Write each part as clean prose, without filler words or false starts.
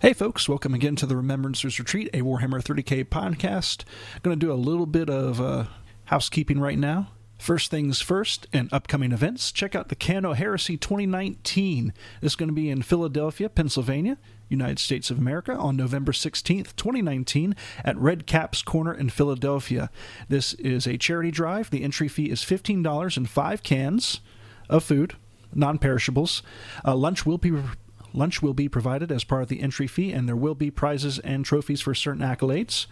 Hey folks, welcome again to the Remembrancers Retreat, a Warhammer 30k podcast. I'm going to do a little bit of housekeeping right now. First things first, and upcoming events, check out the Cano Heresy 2019. This is going to be in Philadelphia, Pennsylvania, United States of America, on November 16th, 2019, at Red Cap's Corner in Philadelphia. This is a charity drive. The entry fee is $15 and 5 cans of food, non-perishables. Lunch will be provided as part of the entry fee, and there will be prizes and trophies for certain accolades.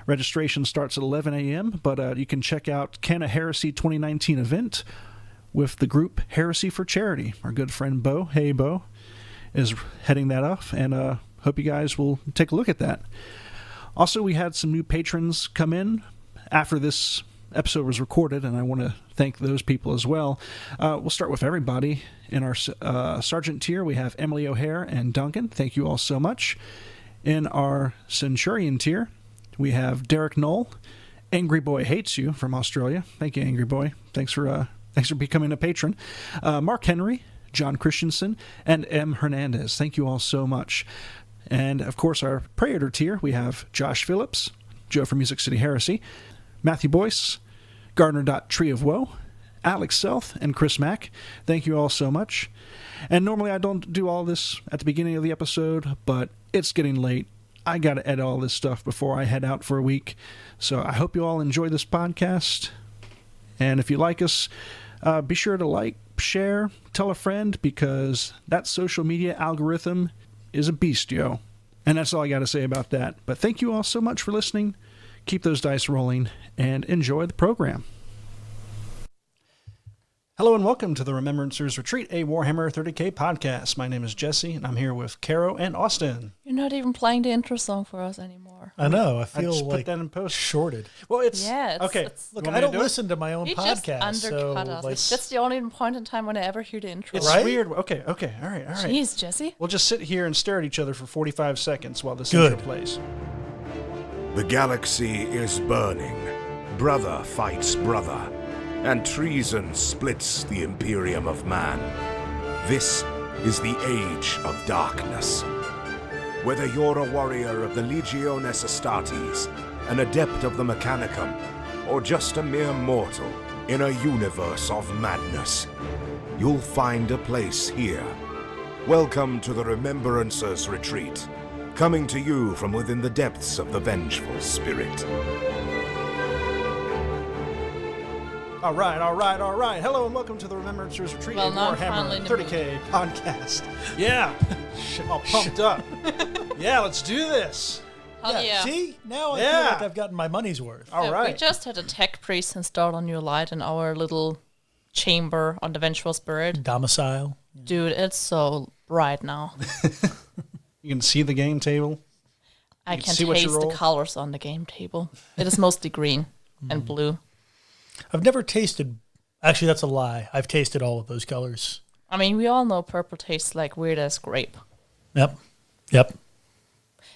Registration starts at 11 a.m., but you can check out Cana Heresy 2019 event with the group Heresy for Charity. Our good friend Bo, hey Bo, is heading that off, and hope you guys will take a look at that. Also, we had some new patrons come in after this episode was recorded, and I want to thank those people as well. We'll start with everybody. In our Sergeant tier, we have Emily O'Hare and Duncan. Thank you all so much. In our Centurion tier, we have Derek Knoll. Angry Boy Hates You from Australia. Thank you, Angry Boy. Thanks for becoming a patron. Mark Henry, John Christensen, and M. Hernandez. Thank you all so much. And, of course, our Praetor tier, we have Josh Phillips, Joe from Music City Heresy, Matthew Boyce, Gardner.Tree of Woe, Alex Selth, and Chris Mack. Thank you all so much. And normally I don't do all this at the beginning of the episode, but it's getting late. I got to edit all this stuff before I head out for a week. So I hope you all enjoy this podcast. And if you like us, be sure to like, share, tell a friend, because that social media algorithm is a beast, yo. And that's all I got to say about that. But thank you all so much for listening. Keep those dice rolling, and enjoy the program. Hello and welcome to the Remembrancers Retreat, a Warhammer 30k podcast. My name is Jesse, and I'm here with Caro and Austin. You're not even playing the intro song for us anymore. I know. I feel just like put that in post. Shorted. Well, it's okay. It's, look, I don't listen to my own You podcast. just undercut us. That's the only point in time when I ever hear the intro. It's right? weird. Okay, all right. Jeez, Jesse. We'll just sit here and stare at each other for 45 seconds while this Good. intro plays. The galaxy is burning. Brother fights brother, and treason splits the Imperium of Man. This is the Age of Darkness. Whether you're a warrior of the Legiones Astartes, an adept of the Mechanicum, or just a mere mortal in a universe of madness, you'll find a place here. Welcome to the Remembrancers Retreat, coming to you from within the depths of the Vengeful Spirit. All right. Hello and welcome to the Remembrancers Retreat, a Warhammer 30k podcast. Yeah. All pumped up. Yeah, let's do this. Hell yeah. See? Now I feel like I've gotten my money's worth. All right. We just had a tech priest install a new light in our little chamber on the Vengeful Spirit. Domicile. Dude, it's so bright now. You can see the game table. I can see what you taste the roll. colors on the game table. It is mostly green and blue. I've never tasted... Actually, that's a lie. I've tasted all of those colors. I mean, we all know purple tastes like weird as grape. Yep.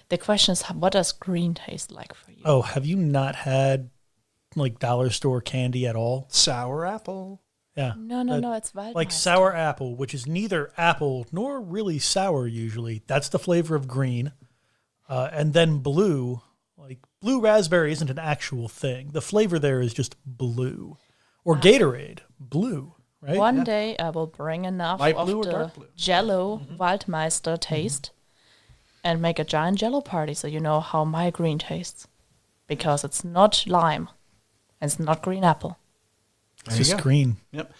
The question is, what does green taste like for you? Oh, have you not had, like, dollar store candy at all? Sour apple. Yeah. No, it's Waldmeister. Like sour apple, which is neither apple nor really sour usually. That's the flavor of green. And then blue... Like, blue raspberry isn't an actual thing. The flavor there is just blue. Or Gatorade, blue, right? One day I will bring enough Light of blue or the dark blue? Jello Waldmeister taste and make a giant Jello party so you know how my green tastes. Because it's not lime. And it's not green apple. It's just green. Yep.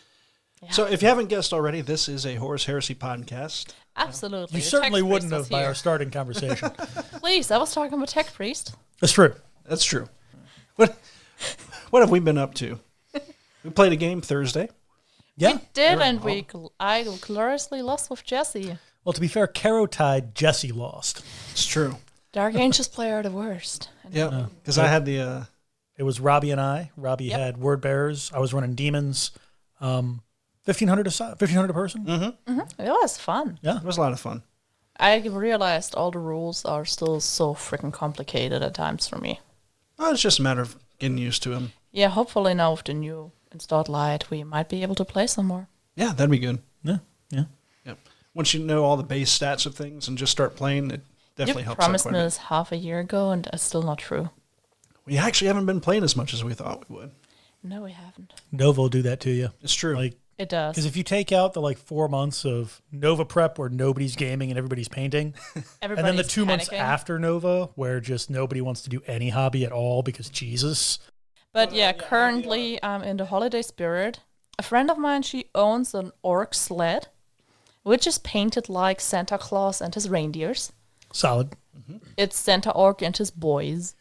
Yeah. So if you haven't guessed already, this is a Horus Heresy podcast. Absolutely. You The certainly tech wouldn't priest have by is our starting conversation. here. Please, I was talking about tech priest. That's true. That's true. What have we been up to? We played a game Thursday. Yeah. We did, and I gloriously lost with Jesse. Well, to be fair, Caro tied, Jesse lost. It's true. Dark Angels player are the worst. Yeah, because I had the... It was Robbie and I. Robbie had word bearers. I was running demons. 1,500 a person. Mm-hmm. It was fun. Yeah. It was a lot of fun. I realized all the rules are still so freaking complicated at times for me. Well, it's just a matter of getting used to them. Yeah, hopefully now with the new installed light, we might be able to play some more. Yeah, that'd be good. Yeah. Yep. Once you know all the base stats of things and just start playing, definitely You helps. promised out me quite a this half a year ago, and it's still not true. bit. We actually haven't been playing as much as we thought we would. No, we haven't. Nova will do that to you. It's true. Like, It does. because if you take out the 4 months of Nova prep where nobody's gaming and everybody's painting, and then the 2 months after Nova where just nobody wants to do any hobby at all because Jesus. But yeah, currently I'm in the holiday spirit. A friend of mine, she owns an orc sled, which is painted like Santa Claus and his reindeers. Solid. It's Santa Orc and his boys.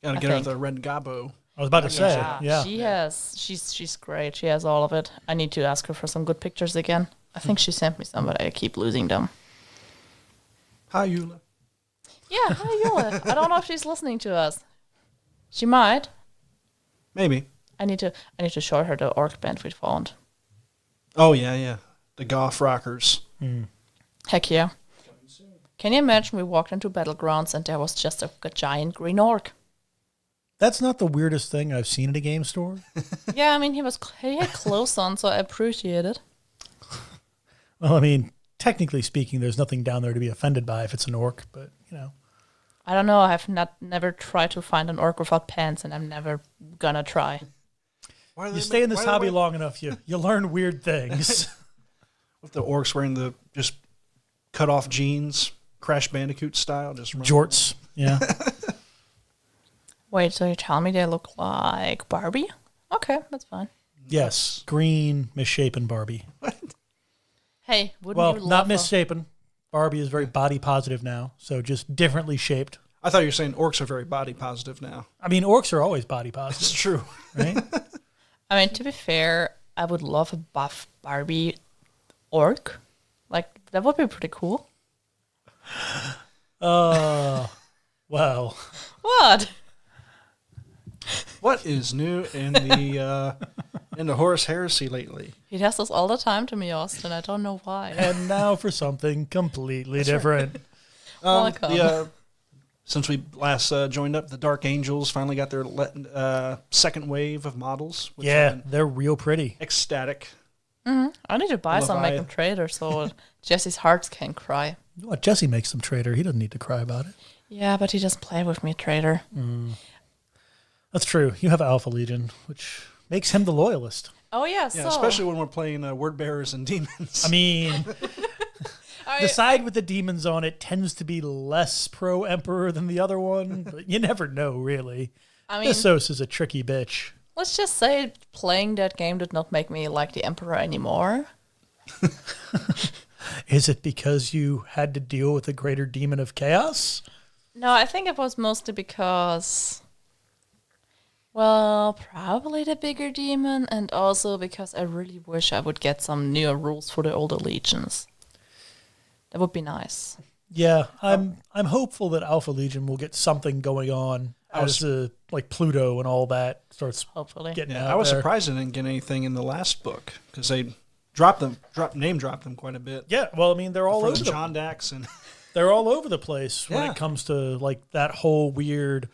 Gotta I get her think. the red gobbo. I was about to say, yeah. She's great. She has all of it. I need to ask her for some good pictures again. I think she sent me some, but I keep losing them. Hi, Eula. Yeah, hi Yola. I don't know if she's listening to us. She might. Maybe. I need to show her the orc band we found. Oh, yeah. The Goth Rockerz. Heck yeah. Can you imagine we walked into Battlegrounds and there was just a giant green orc? That's not the weirdest thing I've seen at a game store. Yeah, I mean, he had clothes on, so I appreciate it. Well, I mean, technically speaking, there's nothing down there to be offended by if it's an orc, but, I don't know. I've never tried to find an orc without pants, and I'm never gonna try. You stay in this hobby long enough, you learn weird things. With the orcs wearing the just cut off jeans, Crash Bandicoot style, just running Jorts, yeah. Wait, so you're telling me they look like Barbie? Okay, that's fine. Yes, green, misshapen Barbie. Hey, wouldn't Well, you love not misshapen. Barbie is very body positive now, so just differently shaped. I thought you were saying orcs are very body positive now. I mean, orcs are always body positive. It's true. Right? I mean, to be fair, I would love a buff Barbie orc. Like, that would be pretty cool. Well. What? What is new in the Horus Heresy lately? He does this all the time to me, Austin. I don't know why. And now for something completely different. Welcome. Since we last joined up, the Dark Angels finally got their second wave of models. Which Yeah, I'm they're real pretty. ecstatic. I need to buy some, make them trader, so Jesse's heart can cry. What, Jesse makes them trader. He doesn't need to cry about it. Yeah, but he doesn't play with me, trader. That's true. You have Alpha Legion, which makes him the loyalist. Oh, yeah, Yeah, so... especially when we're playing Word Bearers and Demons. I mean, the side with the demons on it tends to be less pro-Emperor than the other one, but you never know, really. I mean, Issos is a tricky bitch. let's just say playing that game did not make me like the Emperor anymore. Is it because you had to deal with the greater demon of chaos? No, I think it was mostly because... Well, probably the bigger demon, and also because I really wish I would get some newer rules for the older legions. That would be nice. Yeah, I'm hopeful that Alpha Legion will get something going on as like Pluto and all that starts Hopefully. getting Yeah, out I was there. surprised I didn't get anything in the last book because they name dropped them quite a bit. Yeah, well, I mean, they're all For over the the John Dax and they're all over the place when Yeah. it comes to like that whole weird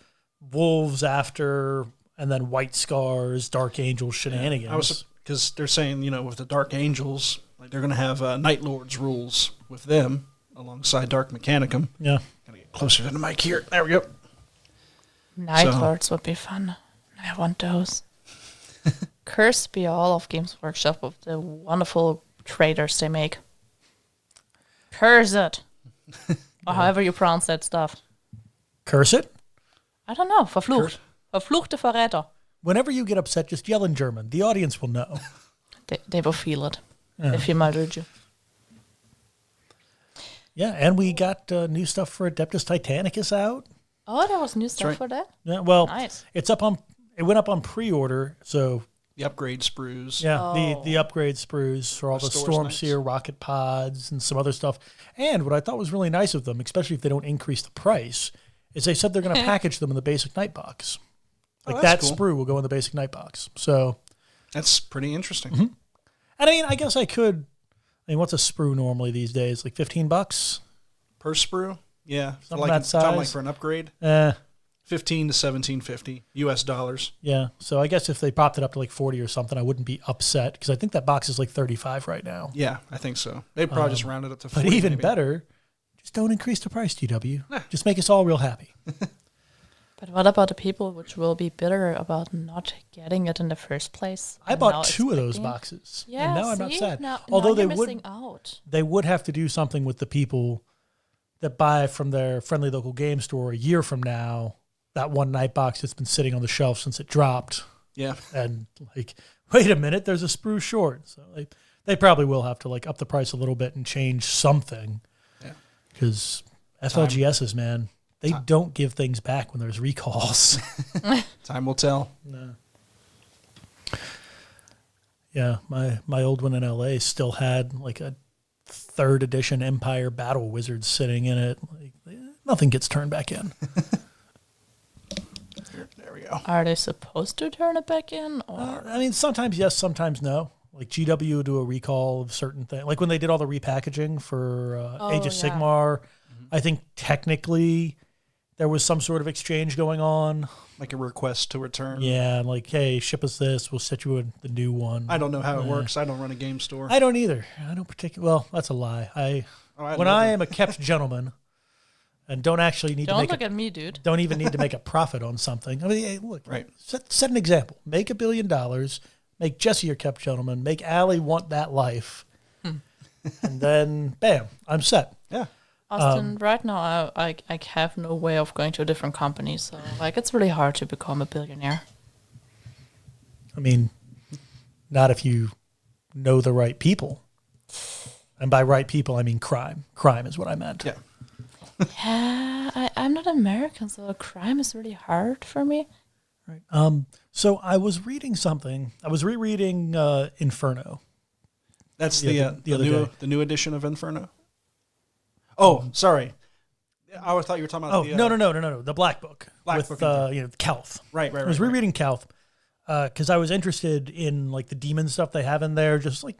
wolves after and then white scars, dark angel shenanigans. I was because they're saying with the Dark Angels, like they're going to have Night Lords rules with them alongside Dark Mechanicum. Yeah. Gotta get closer to the mic here. There we go. Night So- Lords would be fun. I want those. Cursed be all of Games Workshop with the wonderful traders they make. Curse it. Or however you pronounce that stuff. Curse it. I don't know. Verflucht. Verfluchte Verräter. Whenever you get upset, just yell in German. The audience will know. They will feel it. They feel my rage. Yeah, and we got new stuff for Adeptus Titanicus out. Oh, there was new stuff right. for that? Yeah, well, Nice. it went up on pre-order, so The upgrade sprues. yeah, the upgrade sprues for all the Restores Stormseer rocket pods and some other stuff. And what I thought was really nice of them, especially if they don't increase the price, is they said they're going to package them in the basic night box. Like that that's cool. sprue will go in the basic night box. So, That's pretty interesting. and I mean, I guess I could. I mean, what's a sprue normally these days? Like $15? Per sprue? Yeah. Something that Sound like size. for an upgrade? Eh, $15 to $17.50 US dollars. yeah. So I guess if they popped it up to like 40 or something, I wouldn't be upset because I think that box is like 35 right now. Yeah, I think so. They'd probably just round it up to 40. But even maybe. better, Just don't increase the price, GW. Just make us all real happy. But what about the people which will be bitter about not getting it in the first place? I and bought now 2 of those expecting- boxes. Yeah, and now I'm not see? sad. Now Although you're they missing would, out. they would have to do something with the people that buy from their friendly local game store a year from now. That one night box that's been sitting on the shelf since it dropped. Yeah. And like, wait a minute, there's a sprue short. So they probably will have to like up the price a little bit and change something. Yeah. Because FLGSs, man, they don't give things back when there's recalls. Time will tell. No. Yeah, my old one in LA still had like a 3rd edition Empire Battle Wizard sitting in it. Like, nothing gets turned back in. There we go. Are they supposed to turn it back in? Or I mean, sometimes yes, sometimes no. Like GW would do a recall of certain things. Like when they did all the repackaging for Age of yeah. Sigmar, I think technically there was some sort of exchange going on. Like a request to return. Yeah, like, hey, ship us this. We'll set you the new one. I don't know how it works. I don't run a game store. I don't either. I don't particularly. Well, that's a lie. When I am a kept gentleman and don't actually need to don't make look at me, dude. don't even need to make a profit on something. I mean, hey, look, Right. set an example. Make $1 billion. Make Jesse your kept gentleman. Make Allie want that life. And then, bam, I'm set. Yeah. Austin, right now I have no way of going to a different company, so like it's really hard to become a billionaire. I mean, not if you know the right people. And by right people, I mean crime. Crime is what I meant. Yeah. Yeah, I'm not American, so crime is really hard for me. Right. So I was reading something. I was rereading Inferno. That's The other day. the new edition of Inferno. Oh, sorry. I thought you were talking about No. The Black Book. Black with, Book Calth. Right. I was rereading Calth because I was interested in like the demon stuff they have in there. Just like,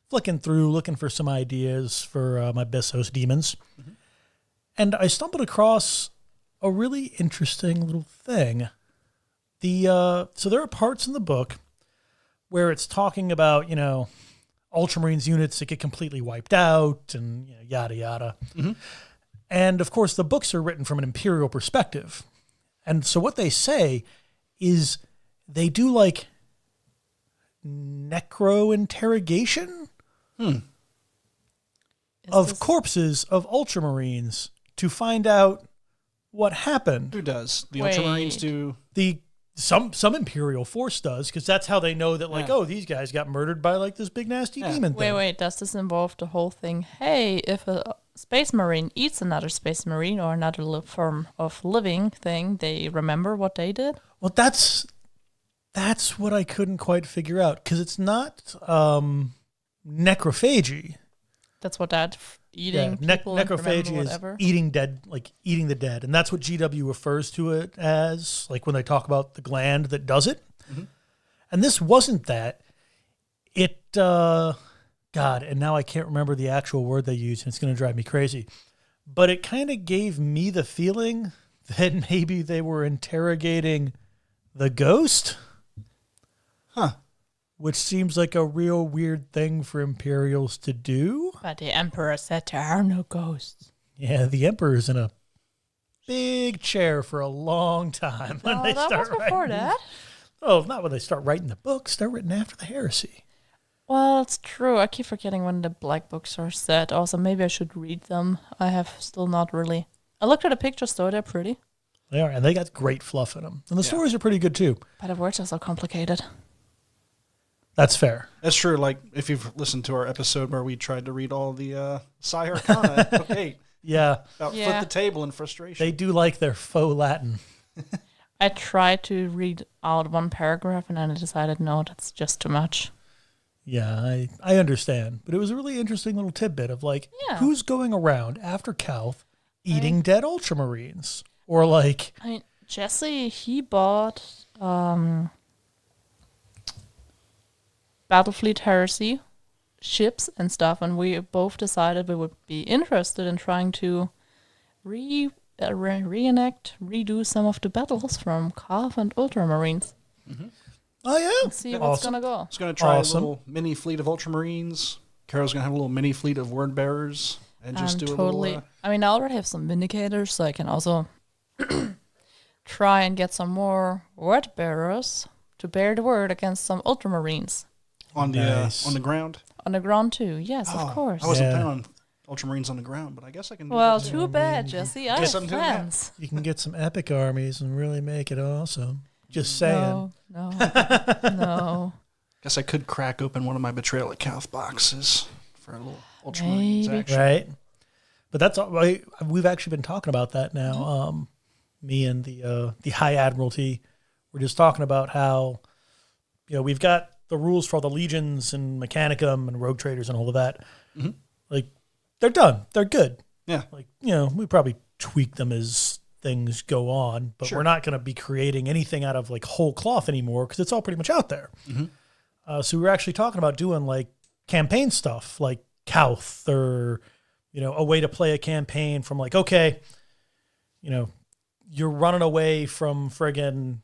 flicking through, looking for some ideas for my Bessos demons. Mm-hmm. And I stumbled across a really interesting little thing. So there are parts in the book where it's talking about, Ultramarines units that get completely wiped out and yada, yada. Mm-hmm. And, of course, the books are written from an Imperial perspective. And so what they say is they do, like, necro-interrogation of corpses of Ultramarines to find out what happened. Who does? The Ultramarines do? Some Imperial force does, because that's how they know that, like, these guys got murdered by, like, this big nasty demon thing. Wait, does this involve the whole thing? Hey, if a Space Marine eats another Space Marine or another form of living thing, they remember what they did? Well, that's what I couldn't quite figure out, because it's not necrophagy. That's what that eating people necrophagy is whatever. eating dead, like eating the dead, and that's what GW refers to it as, like when they talk about the gland that does it. Mm-hmm. And this wasn't that. It, God, and now I can't remember the actual word they used, and it's going to drive me crazy. But it kind of gave me the feeling that maybe they were interrogating the ghost. Huh. Which seems like a real weird thing for Imperials to do. But the Emperor said there are no ghosts. Yeah, the Emperor's in a big chair for a long time when they that start was before writing. that. Oh, not when they start writing the books. They're written after the Heresy. Well, it's true. I keep forgetting when the Black Books are set. Also, maybe I should read them. I have still not really. I looked at the pictures, though. They're pretty. They are, and they got great fluff in them. And the stories are pretty good, too. But the words are so complicated. That's fair. That's true. Like, if you've listened to our episode where we tried to read all the Psi Arcana, okay. Yeah. About flip the table in frustration. They do like their faux Latin. I tried to read out one paragraph, and then I decided, no, that's just too much. Yeah, I understand. But it was a really interesting little tidbit of, like, who's going around after Calth eating dead Ultramarines? Or, like... I mean, Jesse, he bought... Battlefleet Heresy ships and stuff, and we both decided we would be interested in trying to redo some of the battles from Calth and Ultramarines. Mm-hmm. Oh, yeah. And see what's going to go. It's going to try a little mini fleet of Ultramarines. Carol's going to have a little mini fleet of Word Bearers. And just do totally. a little... I mean, I already have some Vindicators, so I can also try and get some more Word Bearers to bear the word against some Ultramarines. on Nice. the ground? On the ground, too. Yes, of course. I wasn't Yeah. planning on Ultramarines on the ground, but I guess I can do Well, that. too bad, Jesse. I have something to do with that. plans. You can get some epic armies and really make it awesome. Just saying. No, no. Guess I could crack open one of my Betrayal at Calth boxes for a little Ultramarines Maybe. action. Right. But that's all right. We've actually been talking about that now. Me and the High Admiralty, we're just talking about how, we've got the rules for all the legions and Mechanicum and Rogue Traders and all of that. Mm-hmm. Like, they're done. They're good. Yeah. Like, we probably tweak them as things go on, but Sure. we're not going to be creating anything out of like whole cloth anymore because it's all pretty much out there. Mm-hmm. So we were actually talking about doing like campaign stuff like Calth or, a way to play a campaign from like, okay, you're running away from friggin',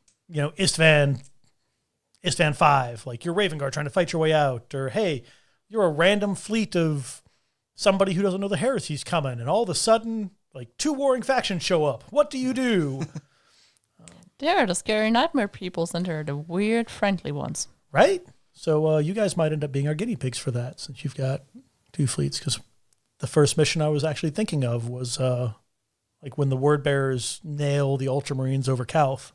Istvan 5, like you're Raven Guard trying to fight your way out, or hey, you're a random fleet of somebody who doesn't know the Heresy's coming, and all of a sudden, like 2 warring factions show up. What do you do? They're the scary nightmare peoples, and they're the weird friendly ones. Right? So you guys might end up being our guinea pigs for that, since you've got 2 fleets, because the first mission I was actually thinking of was like when the Word Bearers nail the Ultramarines over Calth,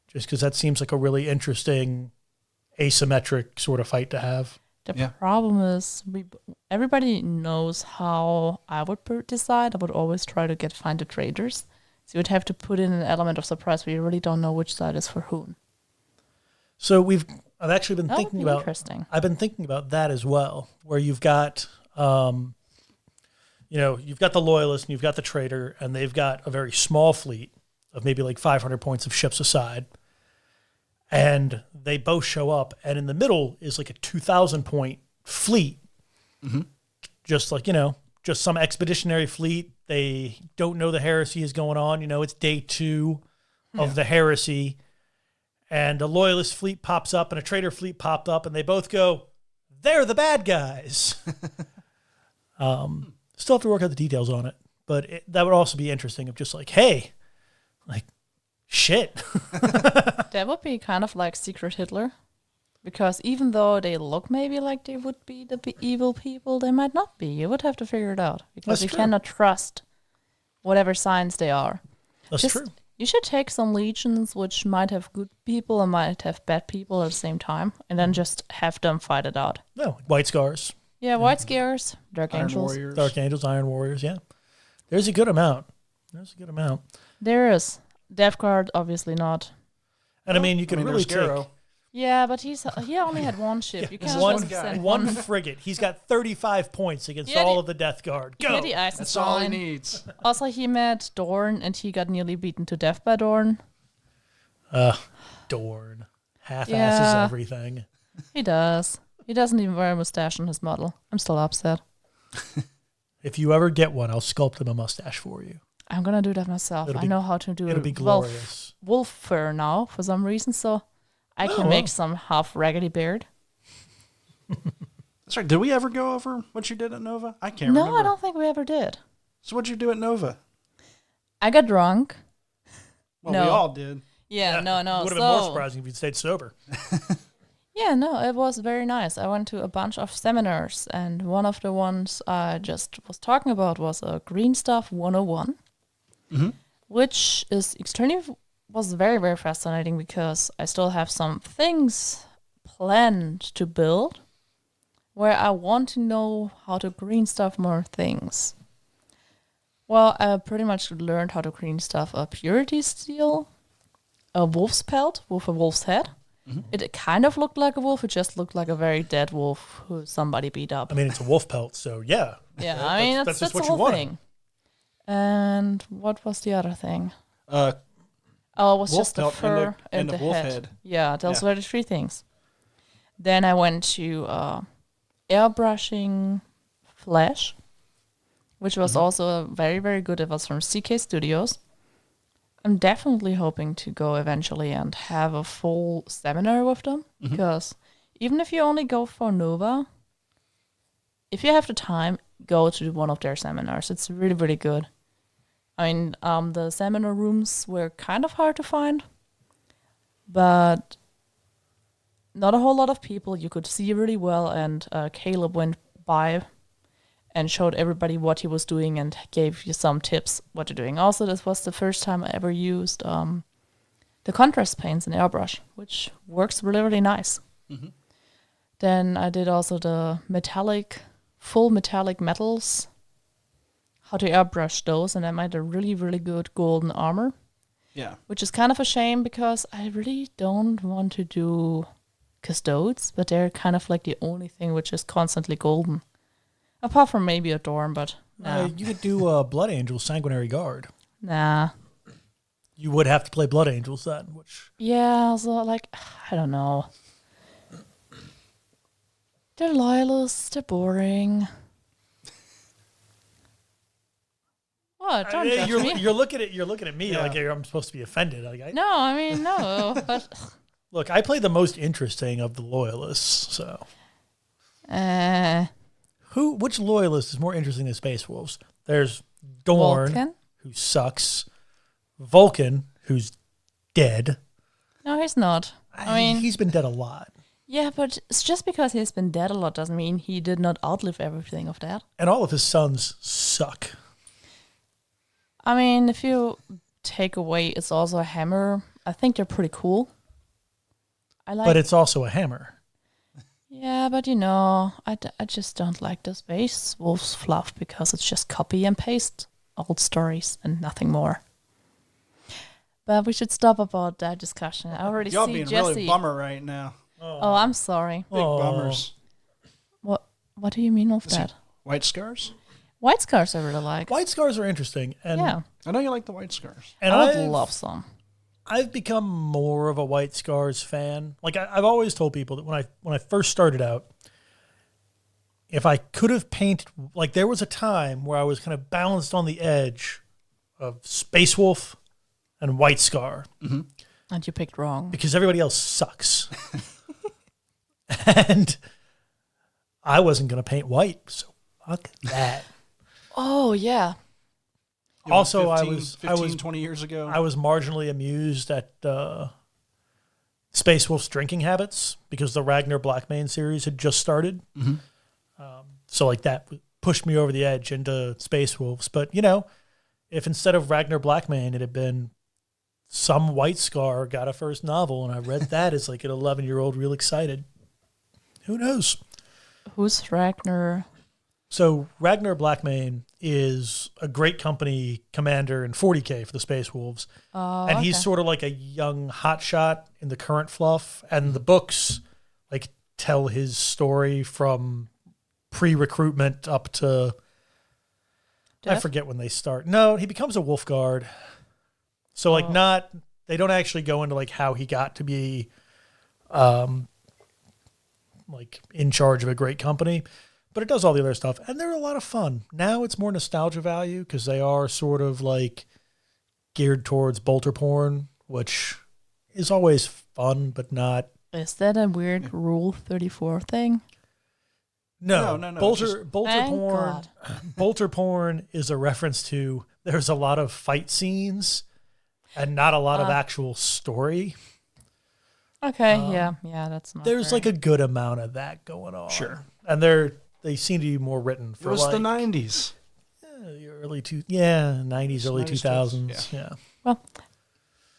just because that seems like a really interesting asymmetric sort of fight to have. The problem is everybody knows how I would decide. I would always try to find the traders. So you would have to put in an element of surprise where you really don't know which side is for whom. So I've actually been That would thinking be about interesting. I've been thinking about that as well, where you've got you've got the loyalist and you've got the trader, and they've got a very small fleet of maybe like 500 points of ships aside. And they both show up, and in the middle is like a 2,000 point fleet. Mm-hmm. Just like, just some expeditionary fleet. They don't know the Heresy is going on. It's day 2 of the Heresy. And a loyalist fleet pops up and a trader fleet popped up, and they both go, they're the bad guys. Still have to work out the details on it. But that would also be interesting of just like, hey, like, shit. That would be kind of like Secret Hitler. Because even though they look maybe like they would be the evil people, they might not be. You would have to figure it out. Because That's you true. cannot trust whatever signs they are. That's true. You should take some legions which might have good people and might have bad people at the same time, and then just have them fight it out. No, White Scars, Yeah, White Scares, Dark Iron Angels. Warriors. Dark Angels, Iron Warriors, yeah. There's a good amount. There is. Death Guard, obviously not. And I mean, you can really take Scarrow. Yeah, but he only had one ship. You can't one, just send one frigate. He's got 35 points against Yeah, all the- of the Death Guard. Go! Yeah, the Ice That's is all he fine. needs. Also, he met Dorn, and he got nearly beaten to death by Dorn. Dorn. Half-asses Yeah. everything. He does. He doesn't even wear a mustache on his model. I'm still upset. If you ever get one, I'll sculpt him a mustache for you. I'm gonna do that myself. It'll I be- know how to do It'll a be glorious. wolf fur now for some reason, so I can make some half raggedy beard. That's right. Did we ever go over what you did at Nova? I can't No, remember. I don't think we ever did. So what'd you do at Nova? I got drunk. Well, No. we all did. Yeah, no. Would have been more surprising if you'd stayed sober. Yeah, no, it was very nice. I went to a bunch of seminars, and one of the ones I just was talking about was a Green Stuff 101, which was very, very fascinating because I still have some things planned to build where I want to know how to green stuff more things. Well, I pretty much learned how to green stuff a purity steel, a wolf's pelt with a wolf's head. It kind of looked like a wolf. It just looked like a very dead wolf who somebody beat up. I mean, it's a wolf pelt, so yeah. Yeah, I mean, that's just the what you whole wanted. thing. And what was the other thing? Uh, Oh, it was Wolf just the pelt fur and and a the wolf head. head. Yeah, those Yeah. were the 3 things. Then I went to airbrushing Flash, which was also very, very good. It was from CK Studios. I'm definitely hoping to go eventually and have a full seminar with them, because even if you only go for Nova, if you have the time, go to one of their seminars. It's really, really good. I mean, the seminar rooms were kind of hard to find, but not a whole lot of people. You could see really well, and Caleb went by and showed everybody what he was doing and gave you some tips what you're doing. Also, this was the first time I ever used the contrast paints in airbrush, which works really, really nice. Mm-hmm. Then I did also the full metallic metals, how to airbrush those, and I made a really, really good golden armor. Yeah. Which is kind of a shame because I really don't want to do custodes, but they're kind of like the only thing which is constantly golden. Apart from maybe a Dorm, but nah. You could do Blood Angels Sanguinary Guard. Nah. You would have to play Blood Angels then, which... Yeah, so like, I don't know. They're loyalists, they're boring. What? Don't judge me. You're looking at me like I'm supposed to be offended. Like, no, I mean, no. But look, I play the most interesting of the loyalists, so... Which loyalist is more interesting than Space Wolves? There's Dorn, Vulcan? Who sucks. Vulcan, who's dead. No, he's not. I mean, he's been dead a lot. Yeah, but it's just because he's been dead a lot doesn't mean he did not outlive everything of that. And all of his sons suck. I mean, if you take away it's also a hammer, I think they're pretty cool. But it's also a hammer. Yeah, but I just don't like the Space Wolves fluff because it's just copy and paste old stories and nothing more. But we should stop about that discussion. I already Y'all see being Jesse. really bummer right now. Oh, I'm sorry. Big bummers. What do you mean with that? White scars? White scars I really like. White scars are interesting. And yeah. I know you like the white scars. And I would love some. I've become more of a White Scars fan. Like I've always told people that when I first started out, if I could have painted, like there was a time where I was kind of balanced on the edge of Space Wolf and White Scar. Mm-hmm. And you picked wrong. Because everybody else sucks. And I wasn't going to paint white, so fuck that. Oh, yeah. Also, 20 years ago. I was marginally amused at Space Wolf's drinking habits because the Ragnar Blackmane series had just started. Mm-hmm. So like that pushed me over the edge into Space Wolves. But, if instead of Ragnar Blackmane, it had been some White Scar got a first novel, and I read that as like an 11-year-old real excited. Who knows? Who's Ragnar? So Ragnar Blackmane is a great company commander in 40K for the Space Wolves. And he's sort of like a young hotshot in the current fluff. And the books like tell his story from pre-recruitment up to... Death? I forget when they start. No, he becomes a Wolf Guard. So like they don't actually go into like how he got to be like in charge of a great company. But it does all the other stuff, and they're a lot of fun. Now it's more nostalgia value because they are sort of like geared towards bolter porn, which is always fun, but not... Is that a weird Rule 34 thing? No. Bolter Thank porn. God. Bolter porn is a reference to there's a lot of fight scenes and not a lot of actual story. Okay, yeah, that's not There's very... like a good amount of that going on. Sure. And they seem to be more written for it was like... the 90s. Early 90s, early 2000s. Yeah. Well,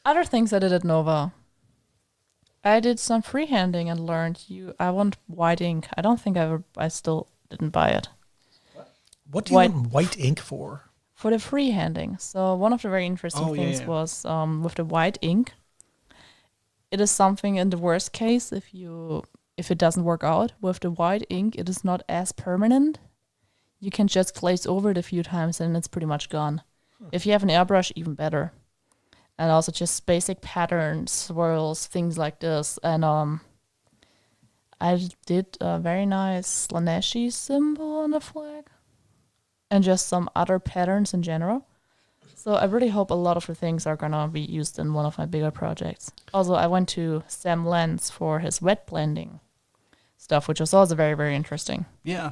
other things I did at Nova. I did some freehanding and learned I want white ink. I don't think I still didn't buy it. What do you want white ink for? For the freehanding. So one of the very interesting things was with the white ink. It is something in the worst case if it doesn't work out. With the white ink, it is not as permanent. You can just glaze over it a few times and it's pretty much gone. If you have an airbrush, even better. And also just basic patterns, swirls, things like this. And I did a very nice Slaneshi symbol on the flag. And just some other patterns in general. So I really hope a lot of the things are going to be used in one of my bigger projects. Also, I went to Sam Lenz for his wet blending stuff, which was also very, very interesting. Yeah.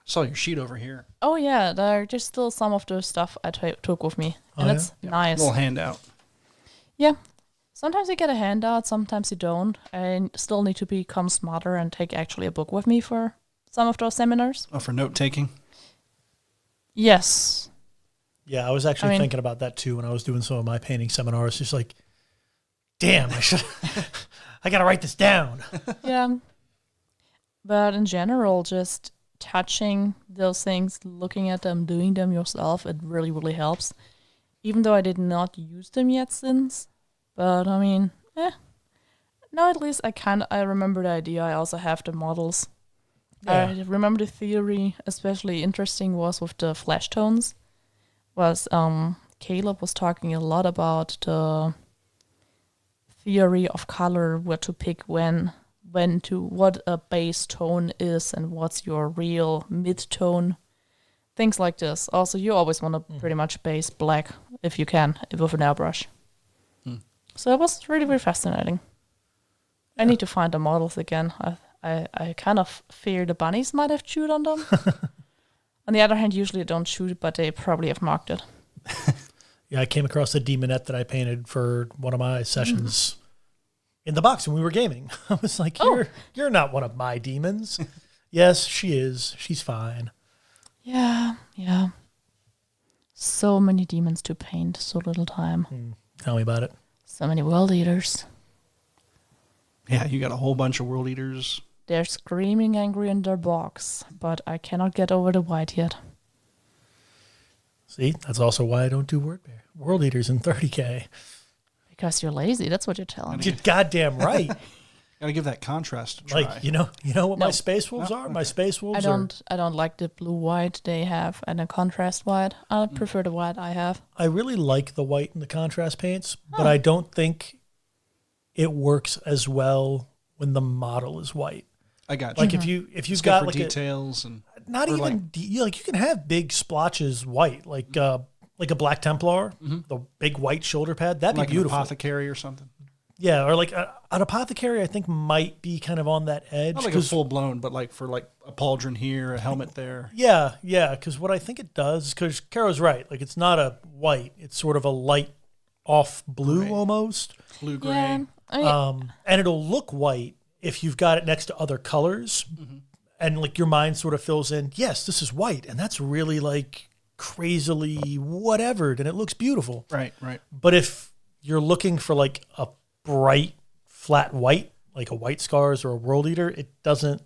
Saw your sheet over here. Oh yeah, there are just still some of the stuff I took with me, and it's nice. Little handout. Yeah. Sometimes you get a handout, sometimes you don't. I still need to become smarter and take actually a book with me for some of those seminars. Oh, for note taking? Yes. Yeah, I was actually thinking about that too when I was doing some of my painting seminars. Just like, damn, I got to write this down. Yeah. But in general, just touching those things, looking at them, doing them yourself, it really, really helps. Even though I did not use them yet since. But I mean, no, at least I remember the idea. I also have the models. Yeah. I remember the theory, especially interesting was with the flash tones. Caleb was talking a lot about the theory of color, where to pick when to what a base tone is and what's your real mid-tone. Things like this. Also, you always want to pretty much base black if you can with an airbrush. So it was really, really fascinating. I need to find the models again. I kind of fear the bunnies might have chewed on them. On the other hand, usually they don't chew, but they probably have marked it. Yeah, I came across a demonette that I painted for one of my sessions in the box when we were gaming. I was like, you're not one of my demons. Yes, she is. She's fine. Yeah. So many demons to paint, so little time. Tell me about it. So many world eaters. Yeah, you got a whole bunch of world eaters. They're screaming angry in their box, but I cannot get over the white yet. See, that's also why I don't do world eaters in 30K. Because you're lazy, that's what you're telling me. You're goddamn right. Gotta give that contrast a try. Like, you know what my space wolves are? My space wolves I don't like the blue white they have and the contrast white. I prefer the white I have. I really like the white and the contrast paints, but I don't think it works as well when the model is white. I got you. Like if you've got like details you can have big splotches white, like a Black Templar, the big white shoulder pad. That'd like be beautiful. An apothecary or something. Yeah, or like an apothecary, I think might be kind of on that edge. Not like a full blown, but like for like a pauldron here, a helmet there. Yeah, because what I think it does, because Caro's right, like it's not a white, it's sort of a light off blue almost. Blue gray. Yeah, And it'll look white if you've got it next to other colors, and like your mind sort of fills in, yes, this is white, and that's really like crazily whatever, and it looks beautiful. Right. But if you're looking for like a bright, flat white, like a White Scars or a World Eater, it doesn't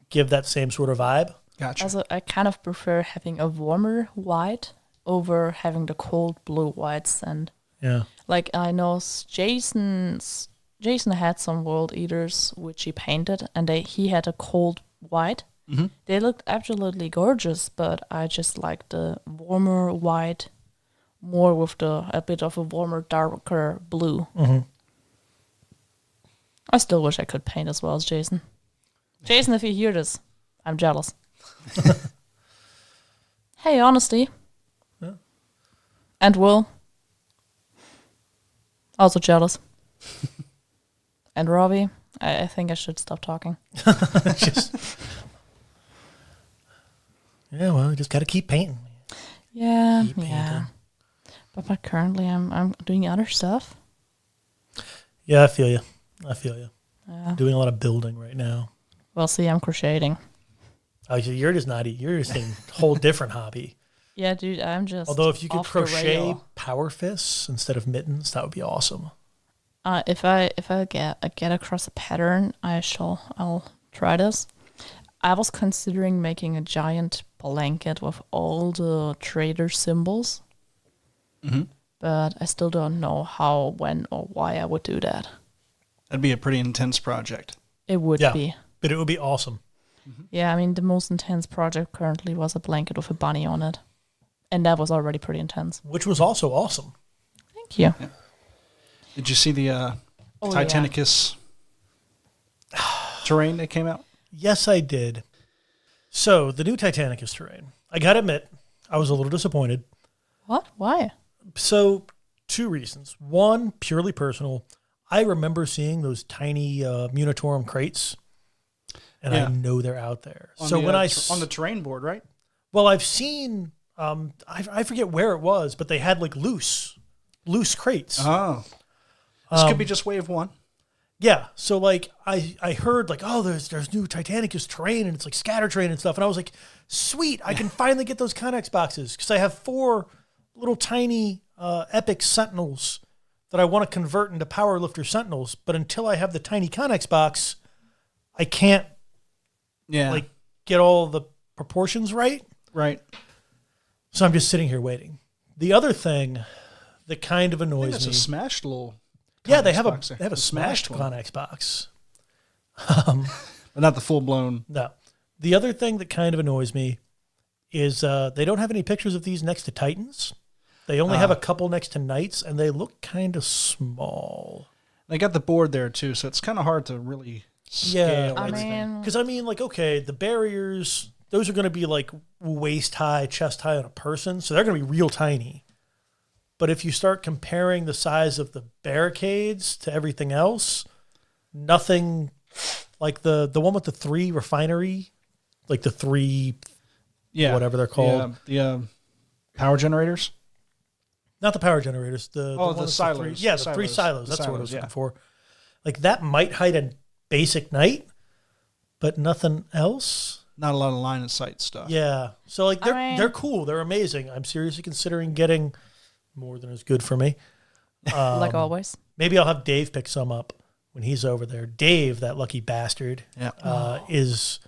give that same sort of vibe. Gotcha. Also, I kind of prefer having a warmer white over having the cold blue whites. And like I know Jason had some World Eaters which he painted, and he had a cold white. They looked absolutely gorgeous, but I just like the warmer white more with a bit of a warmer, darker blue. I still wish I could paint as well as Jason. Jason, if you hear this, I'm jealous. Hey, honesty. Yeah. And Will. Also jealous. And Robbie. I think I should stop talking. Yeah, well, you just got to keep painting. Yeah, Keep painting. yeah. But currently I'm doing other stuff. Yeah, I feel you. Yeah. Doing a lot of building right now. Well, see, I'm crocheting. Oh, you're just a whole different hobby. Yeah, dude, I'm just. Although if you could off the crochet rail. power fists instead of mittens, that would be awesome. If I get across a pattern, I'll try this. I was considering making a giant blanket with all the trader symbols, but I still don't know how, when, or why I would do that. That'd be a pretty intense project. It would be. But it would be awesome. Yeah, I mean, the most intense project currently was a blanket with a bunny on it. And that was already pretty intense. Which was also awesome. Thank you. Yeah. Did you see the Titanicus terrain that came out? Yes, I did. So, the new Titanicus terrain. I got to admit, I was a little disappointed. What? Why? So, two reasons. One, purely personal. I remember seeing those tiny Munitorum crates. and I know they're out there. On So the, when on the terrain board, right? Well, I've seen, I forget where it was, but they had like loose crates. Oh. This could be just wave 1. Yeah. So like I heard like, oh, there's new Titanicus terrain and it's like scatter terrain and stuff. And I was like, sweet, I can finally get those Connex boxes because I have 4 little tiny epic Sentinels that I want to convert into Power Lifter Sentinels. But until I have the tiny Connex box, I can't like get all the proportions right. Right. So I'm just sitting here waiting. The other thing that kind of annoys me. It's a smashed little. Yeah, they have box a there. they have a The smashed one. Connex box. But not the full blown. No. The other thing that kind of annoys me is they don't have any pictures of these next to Titans. They only have a couple next to Knights, and they look kind of small. They got the board there too, so it's kind of hard to really scale everything. Because like, okay, the barriers, those are going to be like waist high, chest high on a person, so they're going to be real tiny. But if you start comparing the size of the barricades to everything else, nothing like the one with the 3 refinery, like the 3, whatever they're called. The power generators? Not the power generators. The silos. The 3 silos. That's what I was looking for. Like that might hide a basic Knight, but nothing else. Not a lot of line of sight stuff. Yeah. So like they're cool. They're amazing. I'm seriously considering getting more than is good for me. Like always. Maybe I'll have Dave pick some up when he's over there. Dave, that lucky bastard, is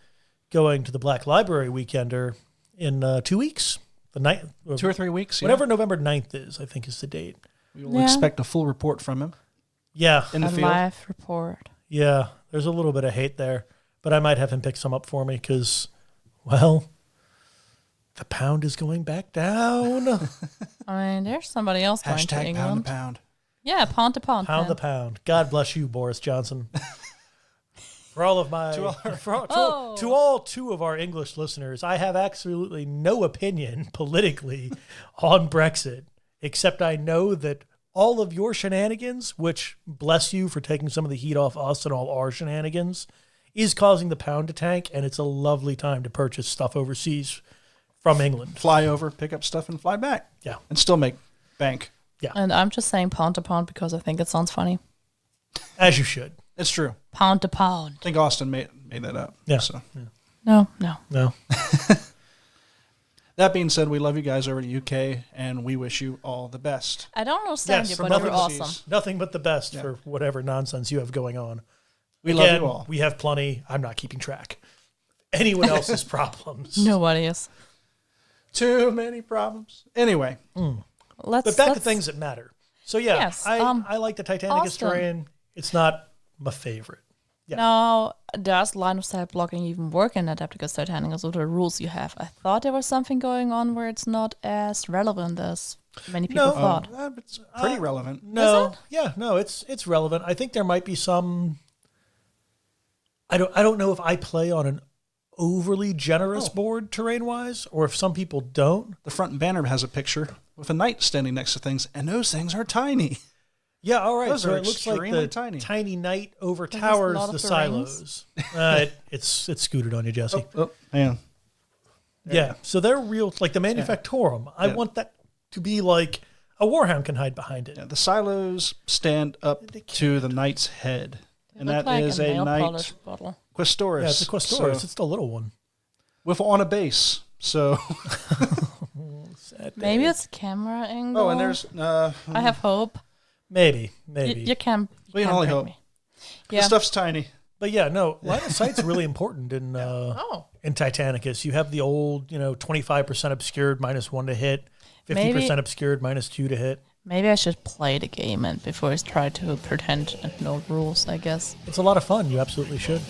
going to the Black Library Weekender in 2 weeks. The night, 2 or 3 weeks. Whatever November 9th is, I think is the date. We will expect a full report from him. Yeah. In the field. Live report. Yeah. There's a little bit of hate there, but I might have him pick some up for me because, well, the pound is going back down. I mean, there's somebody else going to Hashtag England. pound to pound. Yeah, pound to pound. Pound the pound. God bless you, Boris Johnson. For all of my, to all 2 of our English listeners, I have absolutely no opinion politically on Brexit, except I know that all of your shenanigans, which bless you for taking some of the heat off us and all our shenanigans, is causing the pound to tank, and it's a lovely time to purchase stuff overseas from England. Fly over, pick up stuff, and fly back. Yeah. And still make bank. Yeah. And I'm just saying pound to pound because I think it sounds funny. As you should. It's true. Pound to pound. I think Austin made that up. Yeah. So. No. That being said, we love you guys over at UK, and we wish you all the best. I don't understand Yes, you, but you're overseas. awesome. Nothing but the best for whatever nonsense you have going on. We Again, love you all. We have plenty. I'm not keeping track. Anyone else's problems. Nobody is. Too many problems. Anyway. But back to things that matter. So yeah, Yes, I like the Titanicus Austin. terrain. It's not my favorite. Yeah. Now, does line of sight blocking even work in Adepticus Titanicus with the rules you have? I thought there was something going on where it's not as relevant as many people thought. It's pretty relevant. No, it's relevant. I think there might be some. I don't know if I play on an overly generous board terrain wise, or if some people don't. The front banner has a picture with a knight standing next to things, and those things are tiny. Yeah, all right. Those so are it looks like extremely the tiny. knight overtowers Lord the of the silos. It's scooted on you, Jesse. Oh, man. Yeah, so they're real, like the Manufactorum. I want that to be like a Warhound can hide behind it. Yeah, the silos stand up to the knight's head, and Look that like is a a nail knight polish bottle. Questoris. Yeah, it's a Questoris. So, It's the little one. with on a base. So. Maybe it's camera angle. Oh, and there's. I have hope. Maybe. You can. We can only hope. Me. The Yeah. stuff's tiny. But yeah, no, line of sight's really important in Titanicus. You have the old, 25% obscured -1 to hit, 50% obscured -2 to hit. Maybe I should play the game and before I try to pretend and know rules, I guess. It's a lot of fun. You absolutely should.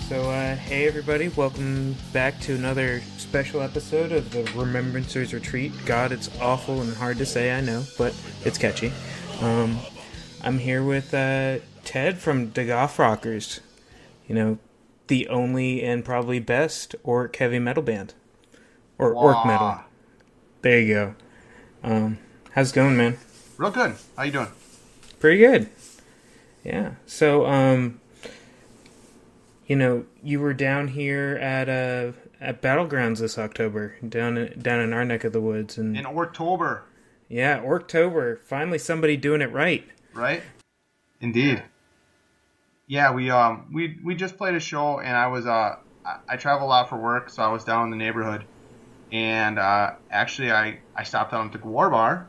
So, hey everybody, welcome back to another special episode of the Remembrancer's Retreat. God, it's awful and hard to say, I know, but it's catchy. I'm here with Ted from Rockerz. the only and probably best orc heavy metal band. Or orc metal. There you go. How's it going, man? Real good. How you doing? Pretty good. Yeah. So, you were down here at Battlegrounds this October, down in our neck of the woods, and in October. Yeah, Orktober. Finally, somebody doing it right. Right. Indeed. Yeah, we just played a show, and I travel a lot for work, so I was down in the neighborhood, and actually I stopped down at the War Bar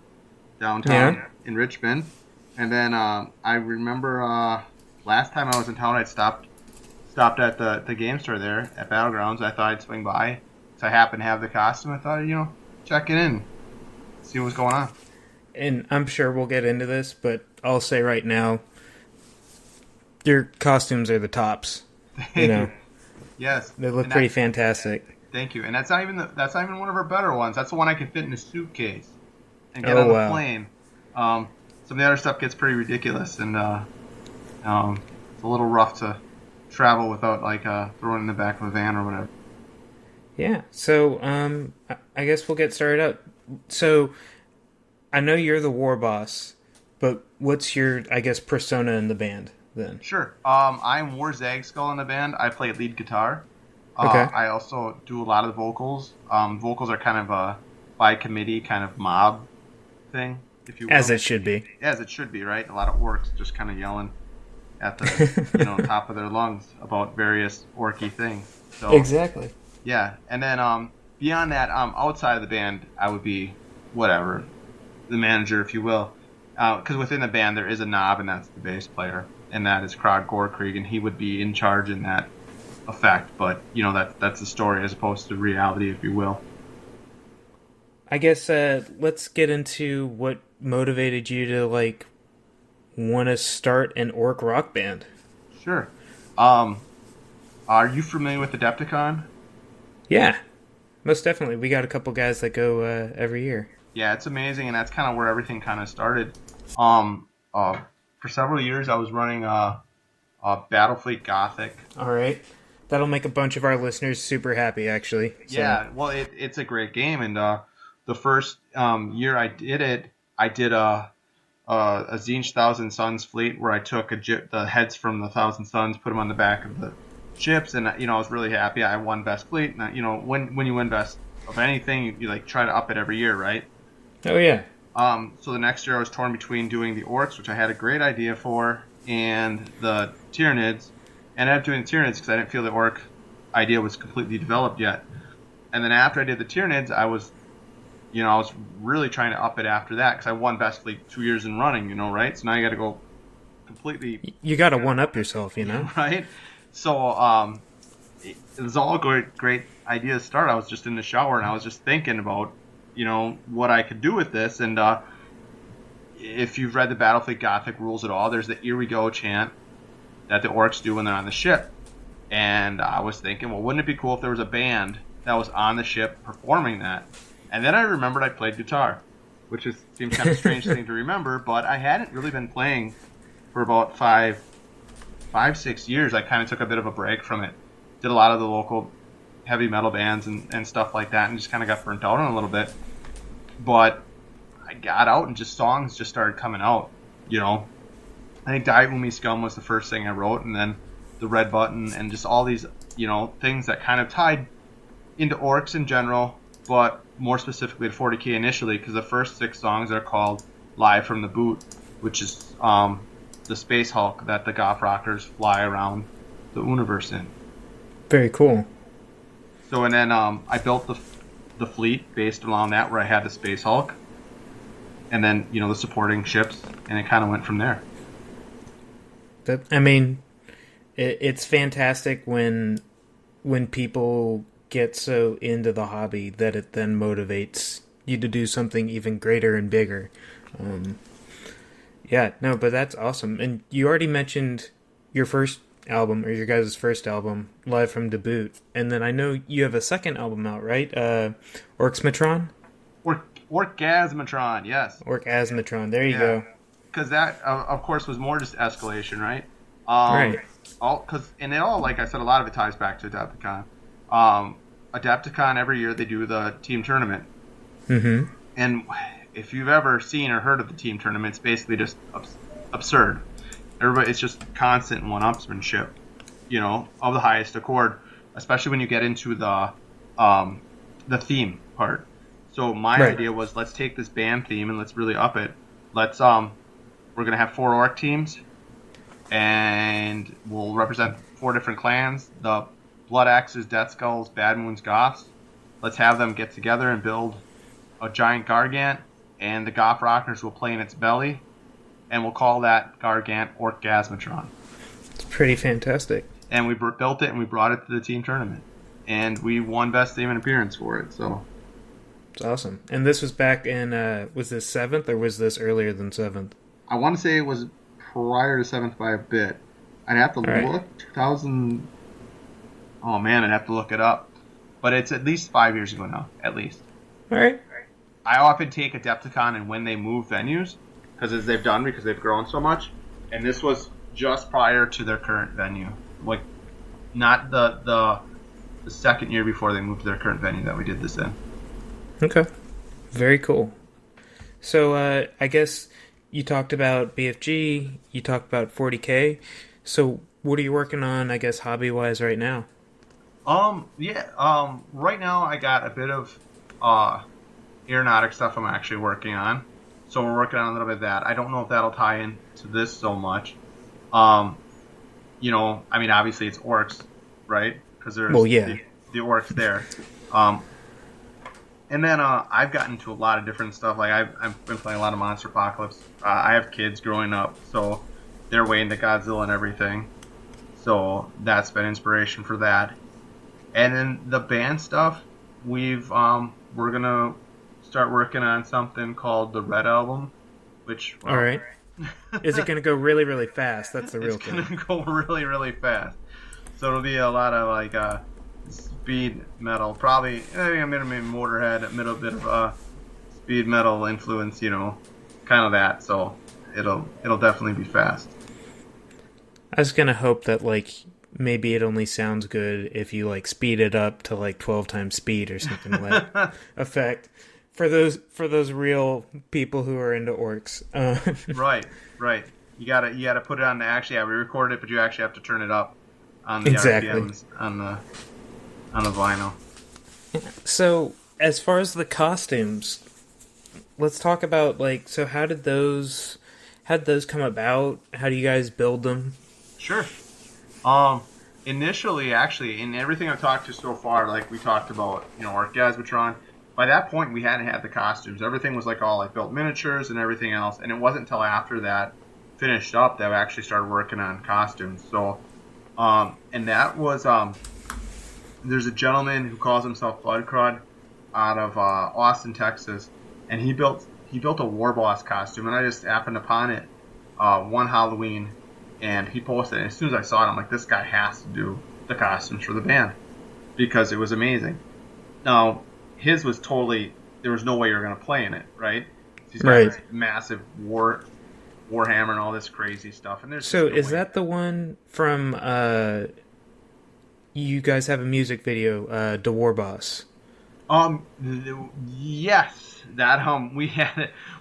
downtown in Richmond, and then I remember last time I was in town, I'd stopped at the game store there at Battlegrounds. I thought I'd swing by, so I happened to have the costume. I thought, check it in, see what's going on. And I'm sure we'll get into this, but I'll say right now, your costumes are the tops. Yes, they look pretty fantastic. Thank you. And that's not even one of our better ones. That's the one I can fit in a suitcase and get on the plane. Some of the other stuff gets pretty ridiculous, and it's a little rough to travel without throwing it in the back of a van or whatever. Yeah. So I guess we'll get started out. So I know you're the war boss, but what's your, I guess, persona in the band then? Sure. I'm War Zagskull in the band. I play lead guitar. Okay. I also do a lot of the vocals. Vocals are kind of a by committee kind of mob thing, if you will. As it should be. As it should be, right? A lot of orcs just kind of yelling at the top of their lungs about various orky things. So, exactly. Yeah, and then beyond that, outside of the band, I would be whatever, the manager, if you will, because within the band there is a knob, and that's the bass player, and that is Krog Gorkrieg, and he would be in charge in that effect. But that's the story as opposed to reality, if you will. I guess let's get into what motivated you to want to start an orc rock band. Sure. Are you familiar with Adepticon? Yeah, most definitely. We got a couple guys that go every year. Yeah, it's amazing, and that's kind of where everything kind of started. For several years, I was running Battlefleet Gothic. All right. That'll make a bunch of our listeners super happy, actually. So. Yeah, well, it's a great game, and the first year I did it, I did a Tzeentch Thousand Suns fleet where I took the heads from the Thousand Suns, put them on the back of the ships, and I was really happy. I won best fleet, and when you win best of anything, you try to up it every year, right? Oh yeah. So the next year I was torn between doing the orcs, which I had a great idea for, and the Tyranids. And I ended up doing the Tyranids because I didn't feel the orc idea was completely developed yet. And then after I did the Tyranids, I was really trying to up it after that because I won best fleet 2 years in running, right? So now you got to go completely. You got to one up yourself, right? So it was all a great idea to start. I was just in the shower and I was just thinking about what I could do with this. And if you've read the Battlefleet Gothic rules at all, there's the "Here we go" chant that the orcs do when they're on the ship. And I was thinking, well, wouldn't it be cool if there was a band that was on the ship performing that? And then I remembered I played guitar, which seems kind of a strange thing to remember, but I hadn't really been playing for about 5-6 years. I kind of took a bit of a break from it. Did a lot of the local heavy metal bands and stuff like that, and just kind of got burnt out on a little bit. But I got out and songs just started coming out, I think Die Umi Scum was the first thing I wrote, and then the Red Button, and just all these, things that kind of tied into orcs in general, but more specifically to 40K initially, because the first 6 songs are called Live from the Boot, which is the Space Hulk that the Goth Rockers fly around the universe in. Very cool. So, and then I built the fleet based around that, where I had the Space Hulk, and then, the supporting ships, and it kind of went from there. It's fantastic when people get so into the hobby that it then motivates you to do something even greater and bigger. But that's awesome. And you already mentioned your first album, or your guys' first album, Live from the Boot. And then I know you have a second album out, right? Orcsmatron? Orgasmatron, yes. Orgasmatron, there you go. Because that, of course, was more just escalation, right? Right. and it all, like I said, a lot of it ties back to Adepticon. Adepticon, every year they do the team tournament. Mm-hmm. And if you've ever seen or heard of the team tournament, it's basically just absurd. It's just constant one-upsmanship, of the highest accord, especially when you get into the theme part. So my idea was, let's take this band theme and let's really up it. We're going to have 4 orc teams, and we'll represent 4 different clans. The Blood Axes, Death Skulls, Bad Moons, Goths. Let's have them get together and build a giant Gargant, and the Goth Rockerz will play in its belly, and we'll call that Gargant Orgasmatron. It's pretty fantastic. And we built it, and we brought it to the team tournament. And we won Best Theme and Appearance for it, so... It's awesome. And this was back in, was this 7th, or was this earlier than 7th? I want to say it was prior to 7th by a bit. I'd have to look. 2000... Oh, man, I'd have to look it up. But it's at least 5 years ago now, at least. All right. I often take Adepticon and when they move venues, because they've grown so much, and this was just prior to their current venue. Like, not the second year before they moved to their current venue that we did this in. Okay. Very cool. So, I guess you talked about BFG, you talked about 40K. So, what are you working on, I guess, hobby-wise right now? Right now I got a bit of aeronautic stuff I'm actually working on. So we're working on a little bit of that. I don't know if that'll tie into this so much. Obviously it's orcs, right? Because there's the orcs there. And then I've gotten into a lot of different stuff. Like I've been playing a lot of Monster Apocalypse. I have kids growing up, so they're way into Godzilla and everything. So that's been inspiration for that. And then the band stuff, we're gonna start working on something called the Red Album, which... All right. Is it gonna go really, really fast? That's the real thing. It's gonna go really, really fast. So it'll be a lot of speed metal, probably a Motorhead, a little bit of speed metal influence, kind of that. So it'll definitely be fast. I was gonna hope that maybe it only sounds good if you speed it up to 12 times speed or something like that effect for those real people who are into orcs. Right. You gotta put it on we recorded it, but you actually have to turn it up on the RPMs on the vinyl. So as far as the costumes, let's talk about so how did those come about? How do you guys build them? Sure. Initially, actually, in everything I've talked to so far, we talked about, Orgasmatron, by that point we hadn't had the costumes. Everything was all built miniatures and everything else, and it wasn't until after that finished up that we actually started working on costumes. So, and that was, there's a gentleman who calls himself Bloodcrud out of Austin, Texas, and he built a War Boss costume, and I just happened upon it one Halloween. And he posted it. And as soon as I saw it, I'm like, this guy has to do the costumes for the band. Because it was amazing. Now, his was totally... There was no way you were going to play in it, right? He's got this massive Warhammer and all this crazy stuff. And so is that the one from... you guys have a music video, The War Boss? Yes. That, we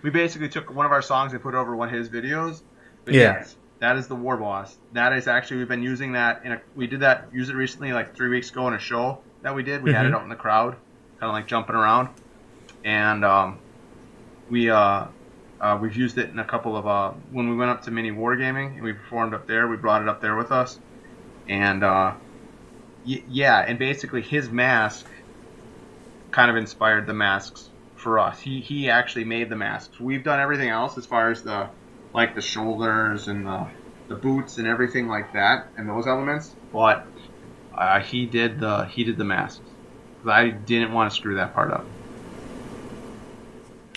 basically took one of our songs and put it over one of his videos. But yes. That is the War Boss. That is actually, we've been using that we did use it recently, 3 weeks ago in a show that we did. We had it out in the crowd, kind of jumping around. And we've used it in a couple of, when we went up to Mini Wargaming and we performed up there, we brought it up there with us. And and basically his mask kind of inspired the masks for us. He actually made the masks. We've done everything else as far as the shoulders and the boots and everything like that and those elements, but he did the masks. I didn't want to screw that part up.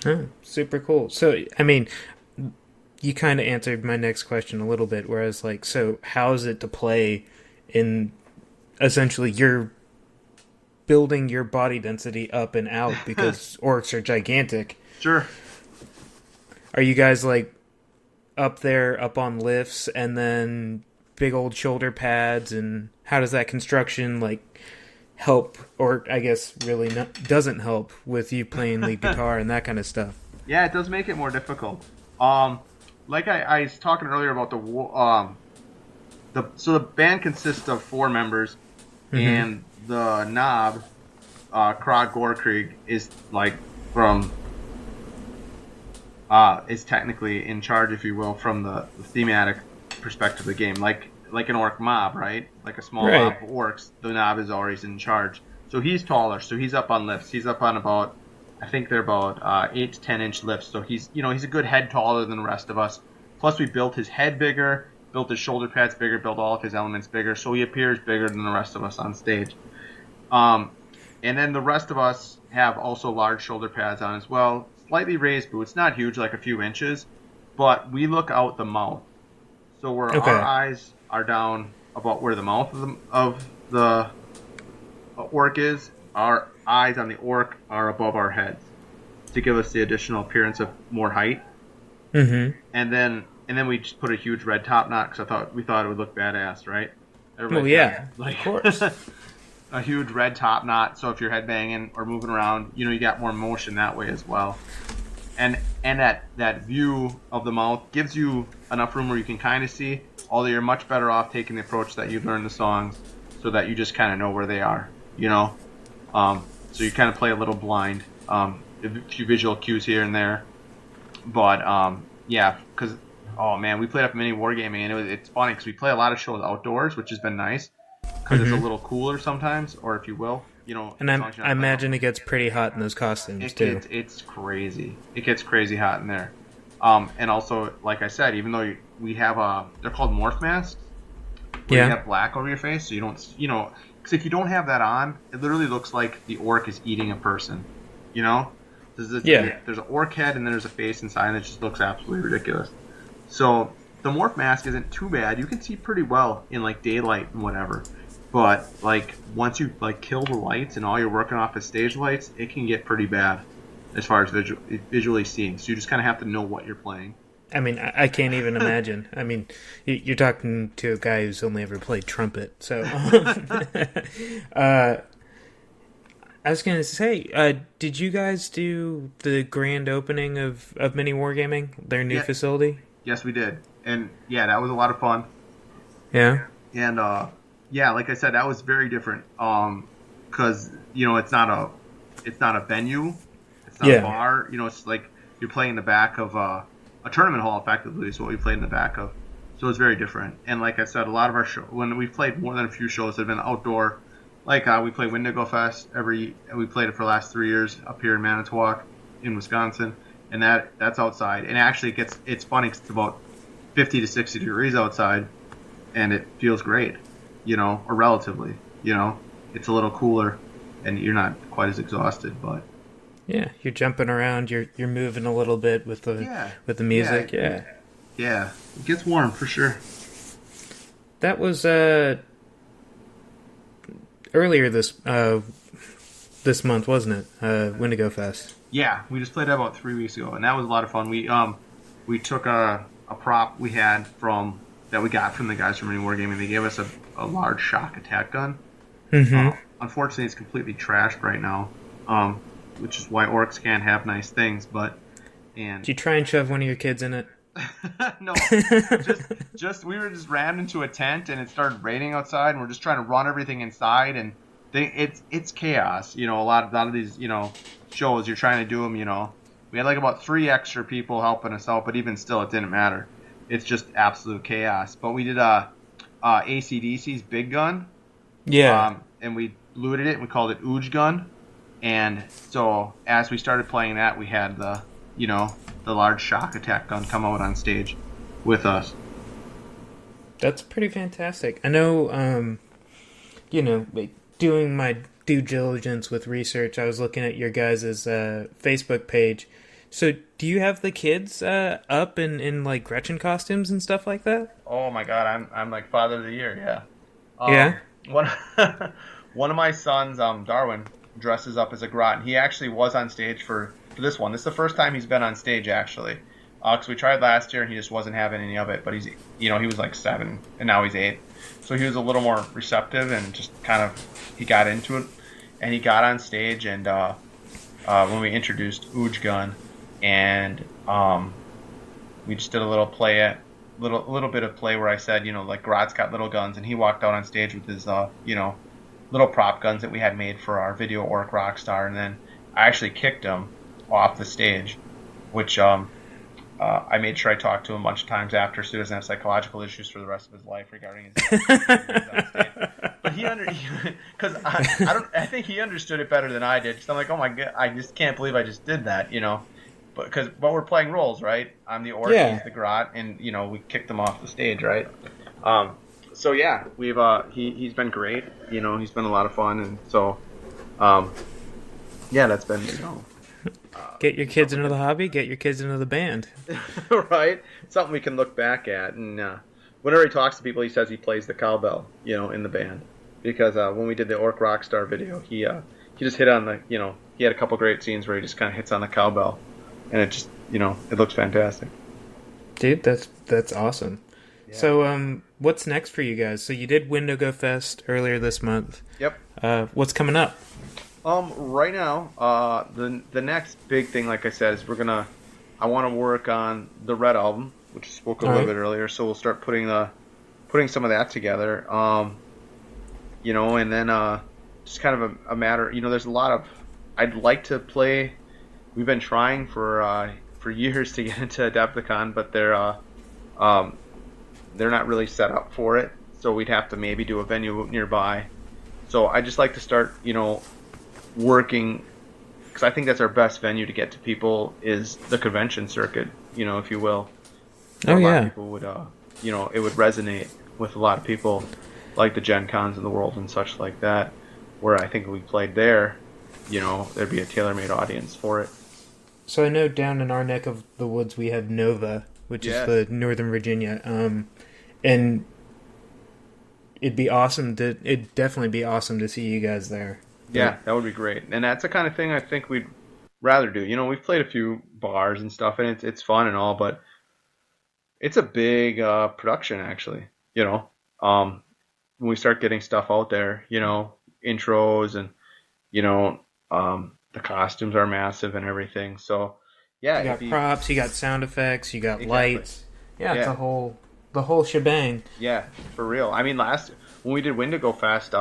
Oh, super cool. So you kind of answered my next question a little bit, whereas so how is it to play in essentially you're building your body density up and out because orcs are gigantic. Sure. Are you guys up there, up on lifts, and then big old shoulder pads, and how does that construction like help, or I guess really doesn't help with you playing lead guitar and that kind of stuff? Yeah, it does make it more difficult. Like I was talking earlier about so the band consists of 4 members, and the knob, Krog Gorkrieg, is like is technically in charge, if you will, from the thematic perspective of the game. Like an orc mob, right? Like a small mob of orcs, the knob is always in charge. So he's taller, so he's up on lifts. He's up on about, I think they're about 8 to 10 inch lifts. So he's a good head taller than the rest of us. Plus we built his head bigger, built his shoulder pads bigger, built all of his elements bigger, so he appears bigger than the rest of us on stage. And then the rest of us have also large shoulder pads on as well. Slightly raised boots, not huge, like a few inches, but we look out the mouth. So where our eyes are down about where the mouth of the orc is, our eyes on the orc are above our heads to give us the additional appearance of more height. And then we just put a huge red top knot because we thought it would look badass, right? Of course. A huge red top knot, so if you're headbanging or moving around, you got more motion that way as well. And that view of the mouth gives you enough room where you can kind of see, although you're much better off taking the approach that you've learned the songs so that you just kind of know where they are, So you kind of play a little blind, a few visual cues here and there. But, because, oh man, we played up mini wargaming, and it's funny because we play a lot of shows outdoors, which has been nice. Because it's a little cooler sometimes, or if you will, And I imagine it gets pretty hot in those costumes too. It's crazy. It gets crazy hot in there. And also, like I said, even though we have they're called morph masks. Where you have black over your face, so you don't, because if you don't have that on, it literally looks like the orc is eating a person. There's an orc head and then there's a face inside, and it just looks absolutely ridiculous. So the morph mask isn't too bad. You can see pretty well in like daylight and whatever. But like once you like kill the lights and all you're working off is stage lights, it can get pretty bad as far as visually seeing. So you just kind of have to know what you're playing. I mean, I can't even imagine. I mean, you're talking to a guy who's only ever played trumpet. So I was going to say, did you guys do the grand opening of Mini Wargaming, their new facility? Yes, we did. And yeah, that was a lot of fun. Yeah. And like I said, that was very different. Because it's not a venue, it's not a bar. It's like you're playing in the back of a tournament hall. Effectively, is what we played in the back of. So it's very different. And like I said, a lot of our when we've played more than a few shows that have been outdoor. Like we play Wendigo Fest we played it for the last 3 years up here in Manitowoc, in Wisconsin, and that's outside. And actually, it's funny because it's about 50 to 60 degrees outside, and it feels great, or relatively, it's a little cooler, and you're not quite as exhausted, but yeah, you're jumping around, you're moving a little bit with the music, yeah, it gets warm for sure. That was earlier this month, wasn't it? Wendigo Fest. Yeah, we just played that about 3 weeks ago, and that was a lot of fun. We took a prop we had that we got from the guys from Mini Wargaming. They gave us a large shock attack gun. Unfortunately, it's completely trashed right now, which is why orcs can't have nice things. Did you try and shove one of your kids in it? No, just we were just rammed into a tent, and it started raining outside, and we're just trying to run everything inside, and it's chaos. A lot of these shows you're trying to do them. We had like about 3 extra people helping us out, but even still, it didn't matter. It's just absolute chaos. But we did AC/DC's big gun. Yeah. And we looted it, and we called it Ooge Gun. And so as we started playing that, we had the large shock attack gun come out on stage with us. That's pretty fantastic. I know, doing my due diligence with research, I was looking at your guys' Facebook page. So do you have the kids up in like Gretchen costumes and stuff like that? Oh my God, I'm like Father of the Year, yeah. Yeah? One of my sons, Darwin, dresses up as a grot. He actually was on stage for this one. This is the first time he's been on stage, actually. Because we tried last year and he just wasn't having any of it. But he's, he was like 7 and now he's 8, so he was a little more receptive and just kind of he got into it, and he got on stage and when we introduced Ooj Gun, and we just did a little play little bit of play where I said, like Grot's got little guns, and he walked out on stage with his little prop guns that we had made for our video Orc Rockstar, and then I actually kicked him off the stage, which I made sure I talked to him a bunch of times after, so he doesn't have psychological issues for the rest of his life regarding his But because I think he understood it better than I did. Because I'm like, oh my god, I just can't believe I just did that, But because we're playing roles, right? I'm the Orc, he's the Grot, and we kicked him off the stage, right? So yeah, we've he's been great. He's been a lot of fun, and so yeah, that's been get your kids into the hobby, get your kids into the band. Right? Something we can look back at. And whenever he talks to people, he says he plays the cowbell, in the band. Because when we did the Orc Rockstar video, he just hit on the, he had a couple great scenes where he just kind of hits on the cowbell. And it just, it looks fantastic. Dude, that's awesome. Yeah. So what's next for you guys? So you did Wendigo Fest earlier this month. Yep. What's coming up? Right now, the next big thing, like I said, is I want to work on the Red album, which I spoke a little bit earlier. So we'll start putting some of that together. And then just kind of a matter. There's a lot of I'd like to play. We've been trying for years to get into Adepticon, but they're not really set up for it. So we'd have to maybe do a venue nearby. So I just like to start, working, because I think that's our best venue to get to people is the convention circuit, if you will. Oh, a yeah. lot of people would, it would resonate with a lot of people, like the Gen Cons in the world and such like that, where I think if we played there, there'd be a tailor-made audience for it. So I know down in our neck of the woods we have Nova, which is the Northern Virginia, and it'd definitely be awesome to see you guys there. Yeah, that would be great. And that's the kind of thing I think we'd rather do. We've played a few bars and stuff, and it's fun and all, but it's a big production, actually. When we start getting stuff out there, intros and, the costumes are massive and everything. So, yeah. You got props, you got sound effects, you got lights. Yeah, it's the whole shebang. Yeah, for real. I mean, when we did Wendigo Fest,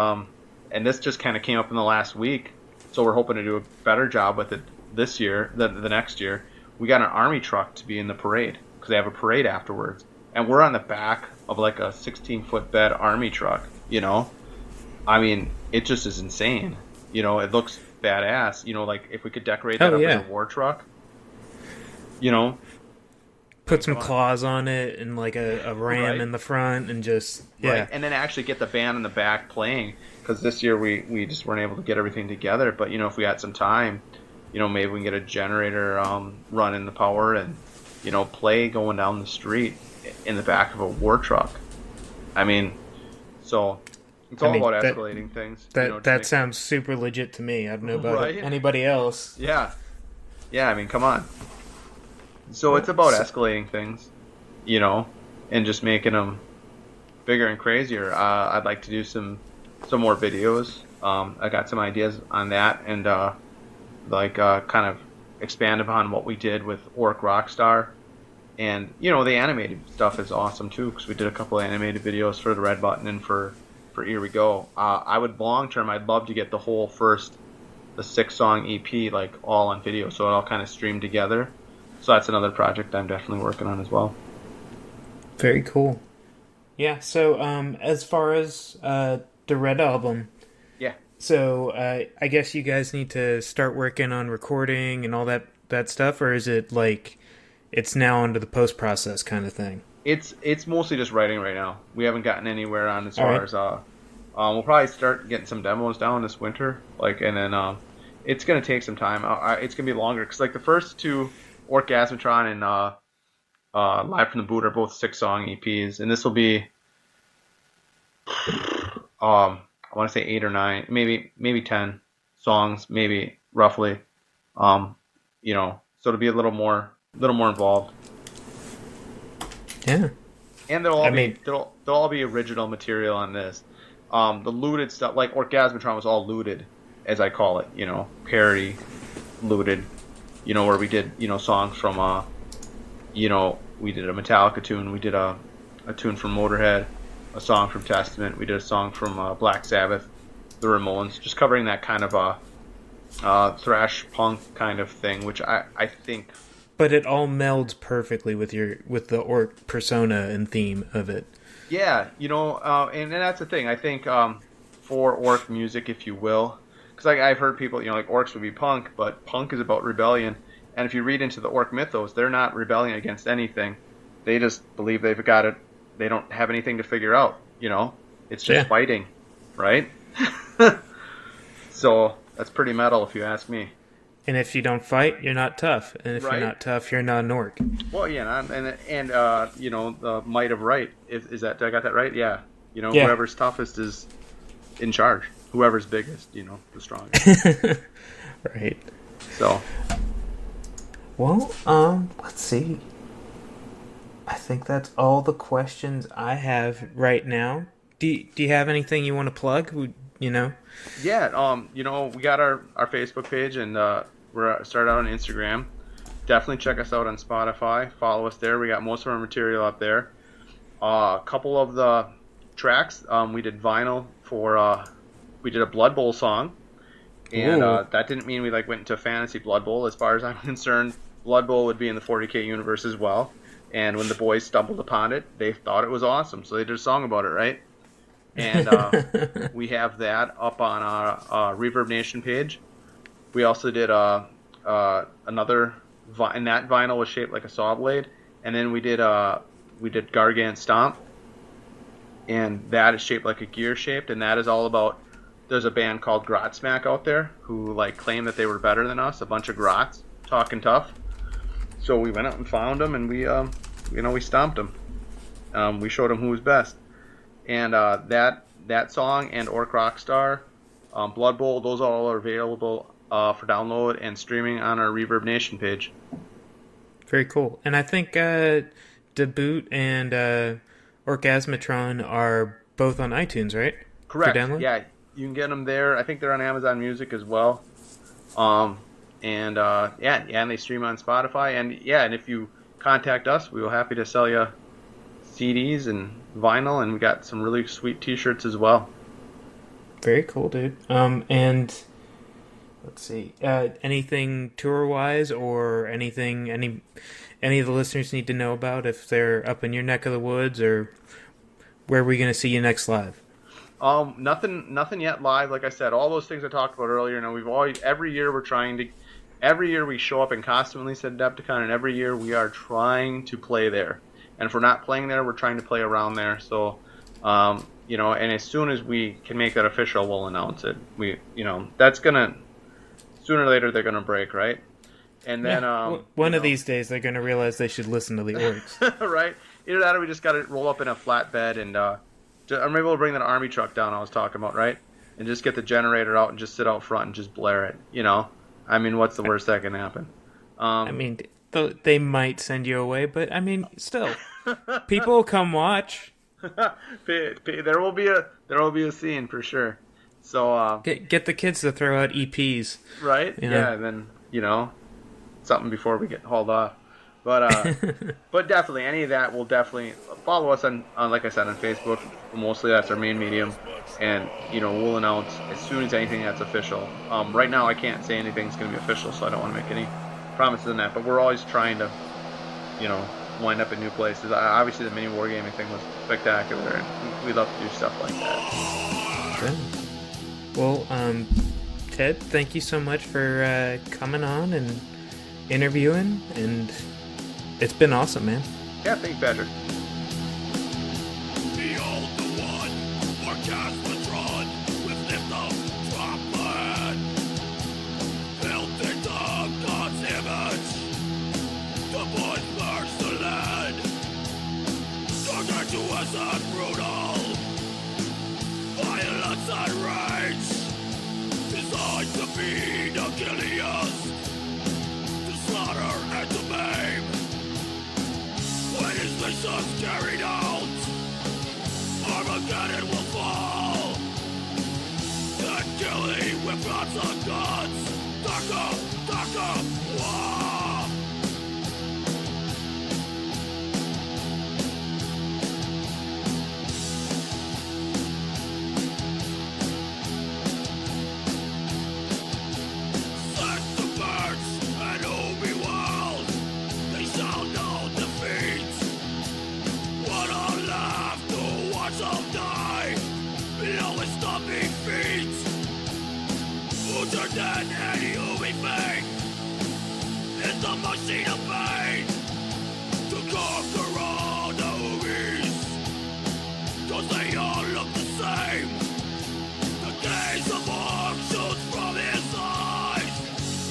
and this just kind of came up in the last week, so we're hoping to do a better job with it this year, the next year. We got an army truck to be in the parade, because they have a parade afterwards. And we're on the back of like a 16-foot bed army truck, I mean, it just is insane. It looks badass. Like if we could decorate that up as a war truck, Put some claws on it and like a ram in the front and just Right. And then actually get the band in the back playing, because this year we just weren't able to get everything together. But if we had some time, maybe we can get a generator running the power and play going down the street in the back of a war truck. I mean, so it's all about escalating things. That sounds super legit to me. I don't know about anybody else. Yeah. I mean, come on. So it's about escalating things, and just making them bigger and crazier. I'd like to do some more videos. I got some ideas on that, and kind of expand upon what we did with Orc Rockstar. And the animated stuff is awesome too, because we did a couple of animated videos for the Red Button and for Here We Go. I would long term, I'd love to get the 6-song EP like all on video, so it all kind of streamed together. So that's another project I'm definitely working on as well. Very cool. Yeah, so as far as the Red album, so I guess you guys need to start working on recording and all that stuff, or is it like it's now into the post-process kind of thing? It's mostly just writing right now. We haven't gotten anywhere on as far as we'll probably start getting some demos down this winter, and then it's gonna take some time. It's gonna be longer, because like the first two, Orgasmatron and Live from the Boot, are both 6-song EPs, and this will be I want to say 8 or 9, maybe 10 songs, maybe roughly. So it'll be a little more involved. Yeah. And they'll all be original material on this. The looted stuff, like Orgasmatron, was all looted, as I call it. Parody, looted. Where we did songs from we did a Metallica tune, we did a tune from Motorhead, a song from Testament, we did a song from Black Sabbath, the Ramones, just covering that kind of thrash punk kind of thing, which I think. But it all melds perfectly with the orc persona and theme of it. Yeah, and that's the thing. I think for orc music, if you will, because I've heard people, like orcs would be punk, but punk is about rebellion. And if you read into the orc mythos, they're not rebelling against anything. They just believe they've got it. They don't have anything to figure out. It's just fighting, right? So that's pretty metal, if you ask me. And if you don't fight, you're not tough. And if right. You're not tough, you're not an orc. Well, yeah, and the might of right. Is that, did I got that right? Yeah. Whoever's toughest is in charge. Whoever's biggest, the strongest. Right. So. Well, let's see. I think that's all the questions I have right now. Do you have anything you want to plug? Yeah, we got our Facebook page, and we're started out on Instagram. Definitely check us out on Spotify. Follow us there. We got most of our material up there. A couple of the tracks, we did vinyl for, we did a Blood Bowl song. And that didn't mean we went into fantasy Blood Bowl. As far as I'm concerned, Blood Bowl would be in the 40K universe as well. And when the boys stumbled upon it, they thought it was awesome. So they did a song about it, right? And we have that up on our Reverb Nation page. We also did another, and that vinyl was shaped like a saw blade. And then we did Gargant Stomp, and that is shaped like a gear shaped, and that is all about. There's a band called Grotsmack out there who claim that they were better than us. A bunch of grots talking tough. So we went out and found them, and we stomped them. We showed them who was best. And that song and Orc Rockstar, Blood Bowl, those all are available for download and streaming on our Reverb Nation page. Very cool. And I think Deboot and Orgasmatron are both on iTunes, right? Correct. Yeah, you can get them there. I think they're on Amazon Music as well. And they stream on Spotify. And if you contact us, we will happy to sell you CDs and vinyl, and we got some really sweet T-shirts as well. Very cool, dude. And let's see, anything tour-wise or anything any of the listeners need to know about if they're up in your neck of the woods, or where are we going to see you next live? Nothing yet live. Like I said, all those things I talked about earlier. We've always, every year we show up in costume, at least at Adepticon, and every year we are trying to play there. And if we're not playing there, we're trying to play around there. So, and as soon as we can make that official, we'll announce it. That's gonna, sooner or later they're gonna break, right? And then one of these days they're gonna realize they should listen to the orcs, right? Either that, or we just got to roll up in a flatbed, and I'm able to bring that army truck down I was talking about, right? And just get the generator out and just sit out front and just blare it. What's the worst that can happen? They might send you away, but still, people will come watch. There will be a scene for sure. So get the kids to throw out EPs, right? Yeah, and then something before we get hauled off. But but definitely, any of that will definitely follow us on like I said, on Facebook. Mostly that's our main medium, and we'll announce as soon as anything that's official. Right now I can't say anything's going to be official, so I don't want to make any promises on that. But we're always trying to, wind up in new places. Obviously, the mini wargaming thing was spectacular, and we love to do stuff like that. Good. Well, Ted, thank you so much for coming on and interviewing, and it's been awesome, man. Yeah, thanks, Patrick. Behold the one, Orgasmatron, with lift of droplet. Filthy tongue, God's image. The boys burst the land. Gargantuous and brutal. Violence and rage. Designed to feed Achilles. To slaughter and to maim. When is the Voices carried out. Armageddon will fall. The killing with lots of guns. Darker, darker, war. Set the birds and Obi-Wan. They shall know defeat. What are left to watch them die below his stomping feet? Who's than any who we make in the machine of pain to conquer all the Ubis, 'cause they all look the same. The gaze of orc shoots from his eyes,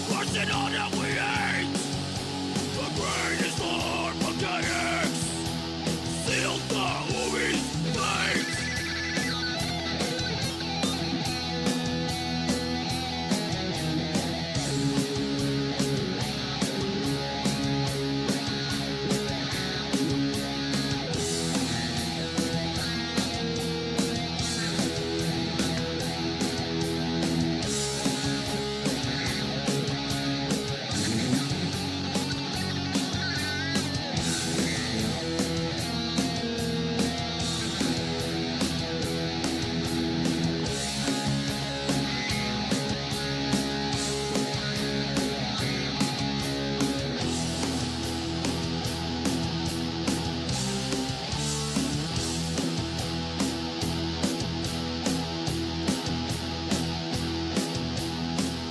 crushing all that we hate. The greatest Armageddon sealed the Ubis' fate.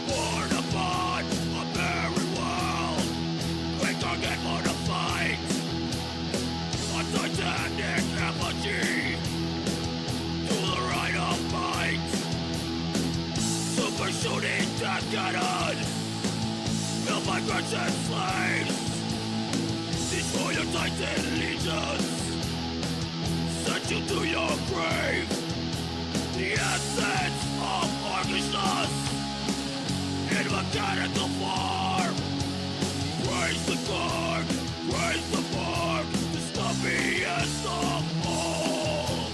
Born upon a merry world, we target for the fight. A titanic effigy to the right of might. Super shooting death cannon, built by grunts and slaves. Destroy your titan legions, send you to your grave. The essence of Arkansas in mechanical form. Raise the guard, raise the bar, the stubbiest of all.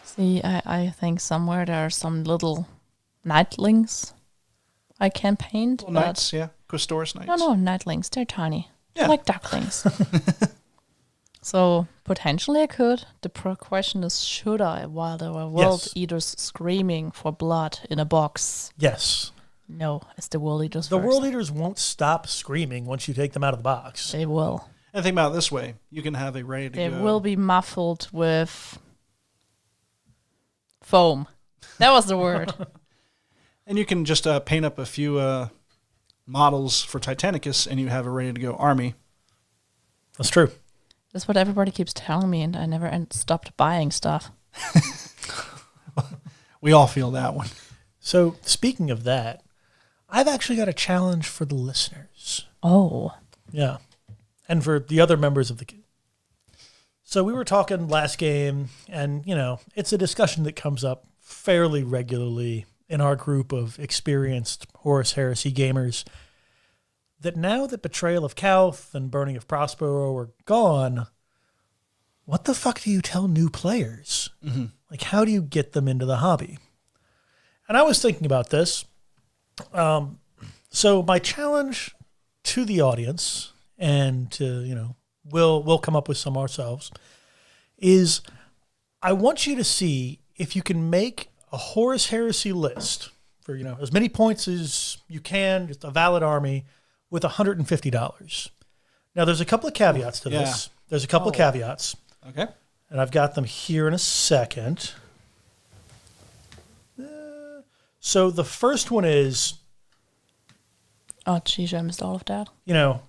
See, I think somewhere there are some little nightlings I can paint. Little but- knights, yeah. Questoris knights. No, nightlings. They're tiny. Yeah. Like ducklings. So potentially I could. The question is, should I? While there were world Yes. eaters screaming for blood in a box. Yes. No, it's the world eaters The first. world eaters won't stop screaming once you take them out of the box. They will. And think about it this way. You can have a ready to They go. will be muffled with foam. That was the word. And you can just paint up a few models for Titanicus, and you have a ready-to-go army. That's true. That's what everybody keeps telling me, and I never stopped buying stuff. We all feel that one. So, speaking of that, I've actually got a challenge for the listeners. Oh. Yeah. And for the other members of the... So we were talking last game, and, you know, it's a discussion that comes up fairly regularly in our group of experienced Horus Heresy gamers, that now that Betrayal of Kauth and Burning of Prospero are gone, what the fuck do you tell new players? Mm-hmm. Like, how do you get them into the hobby? And I was thinking about this. So my challenge to the audience, and to, you know, we'll come up with some ourselves, is I want you to see if you can make a Horus Heresy list for, you know, as many points as you can, just a valid army, with $150. Now, there's a couple of caveats to this. Yeah. There's a couple of caveats. Okay. And I've got them here in a second. So the first one is, Oh, geez, I missed all of that. no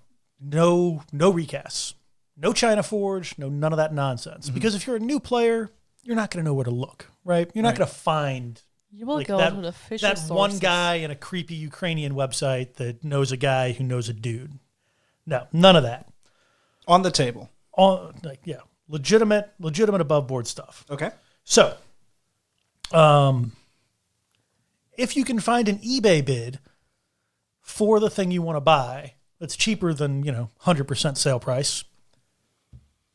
recasts, no China Forge, none of that nonsense. Because if you're a new player, you're not going to know where to look, right? You're not going to find You will like go that, to the official that sources. one guy in a creepy Ukrainian website that knows a guy who knows a dude. No, none of that. On the table. Legitimate above board stuff. Okay. So, if you can find an eBay bid for the thing you want to buy that's cheaper than 100% sale price,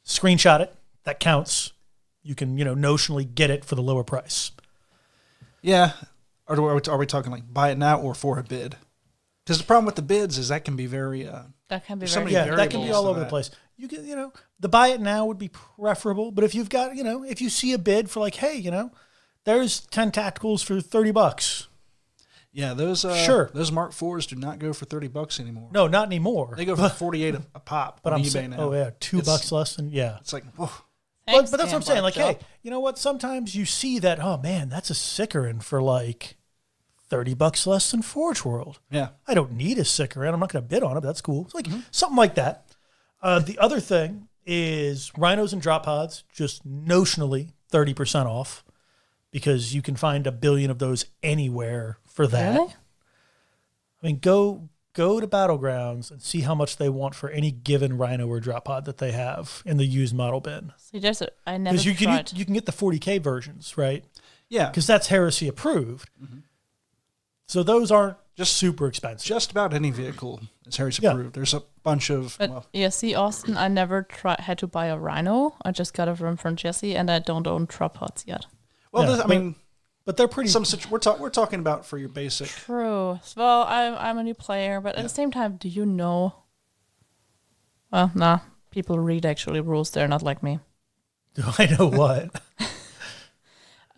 screenshot it. That counts. You can notionally get it for the lower price. Yeah. Or are we talking like buy it now or for a bid? Because the problem with the bids is that can be very... That can be so very many that can be all variables over to the that. place. You can, the buy it now would be preferable. But if you've got, if you see a bid for like, hey, there's 10 tacticals for $30. Yeah, those Sure. those Mark IVs do not go for $30 anymore. No, not anymore. They go for 48 a pop But on I'm eBay saying, now. oh yeah, $2 less than It's like, whoa. Thanks, but that's what I'm saying. Like, Joe. hey, you know what? Sometimes you see that, oh man, that's a sickerin for like $30 less than Forge World. Yeah. I don't need a sickerin. I'm not going to bid on it, but that's cool. It's like something like that. The other thing is rhinos and drop pods, just notionally 30% off because you can find a billion of those anywhere for that. Really? I mean, go to Battlegrounds and see how much they want for any given rhino or drop pod that they have in the used model bin. See, I never Because you tried. can get the 40K versions, right? Yeah. Because that's Heresy approved. So those aren't just super expensive. Just about any vehicle is Heresy Yeah. approved. There's a bunch of... But yeah, see, Austin, I never had to buy a Rhino. I just got it from Jesse, and I don't own drop pods yet. Yeah, I mean... But they're pretty... We're talking about for your basic... True. Well, I'm a new player, but at the same time, do you know? Well, nah. People read actually rules. They're not like me. Do I know what?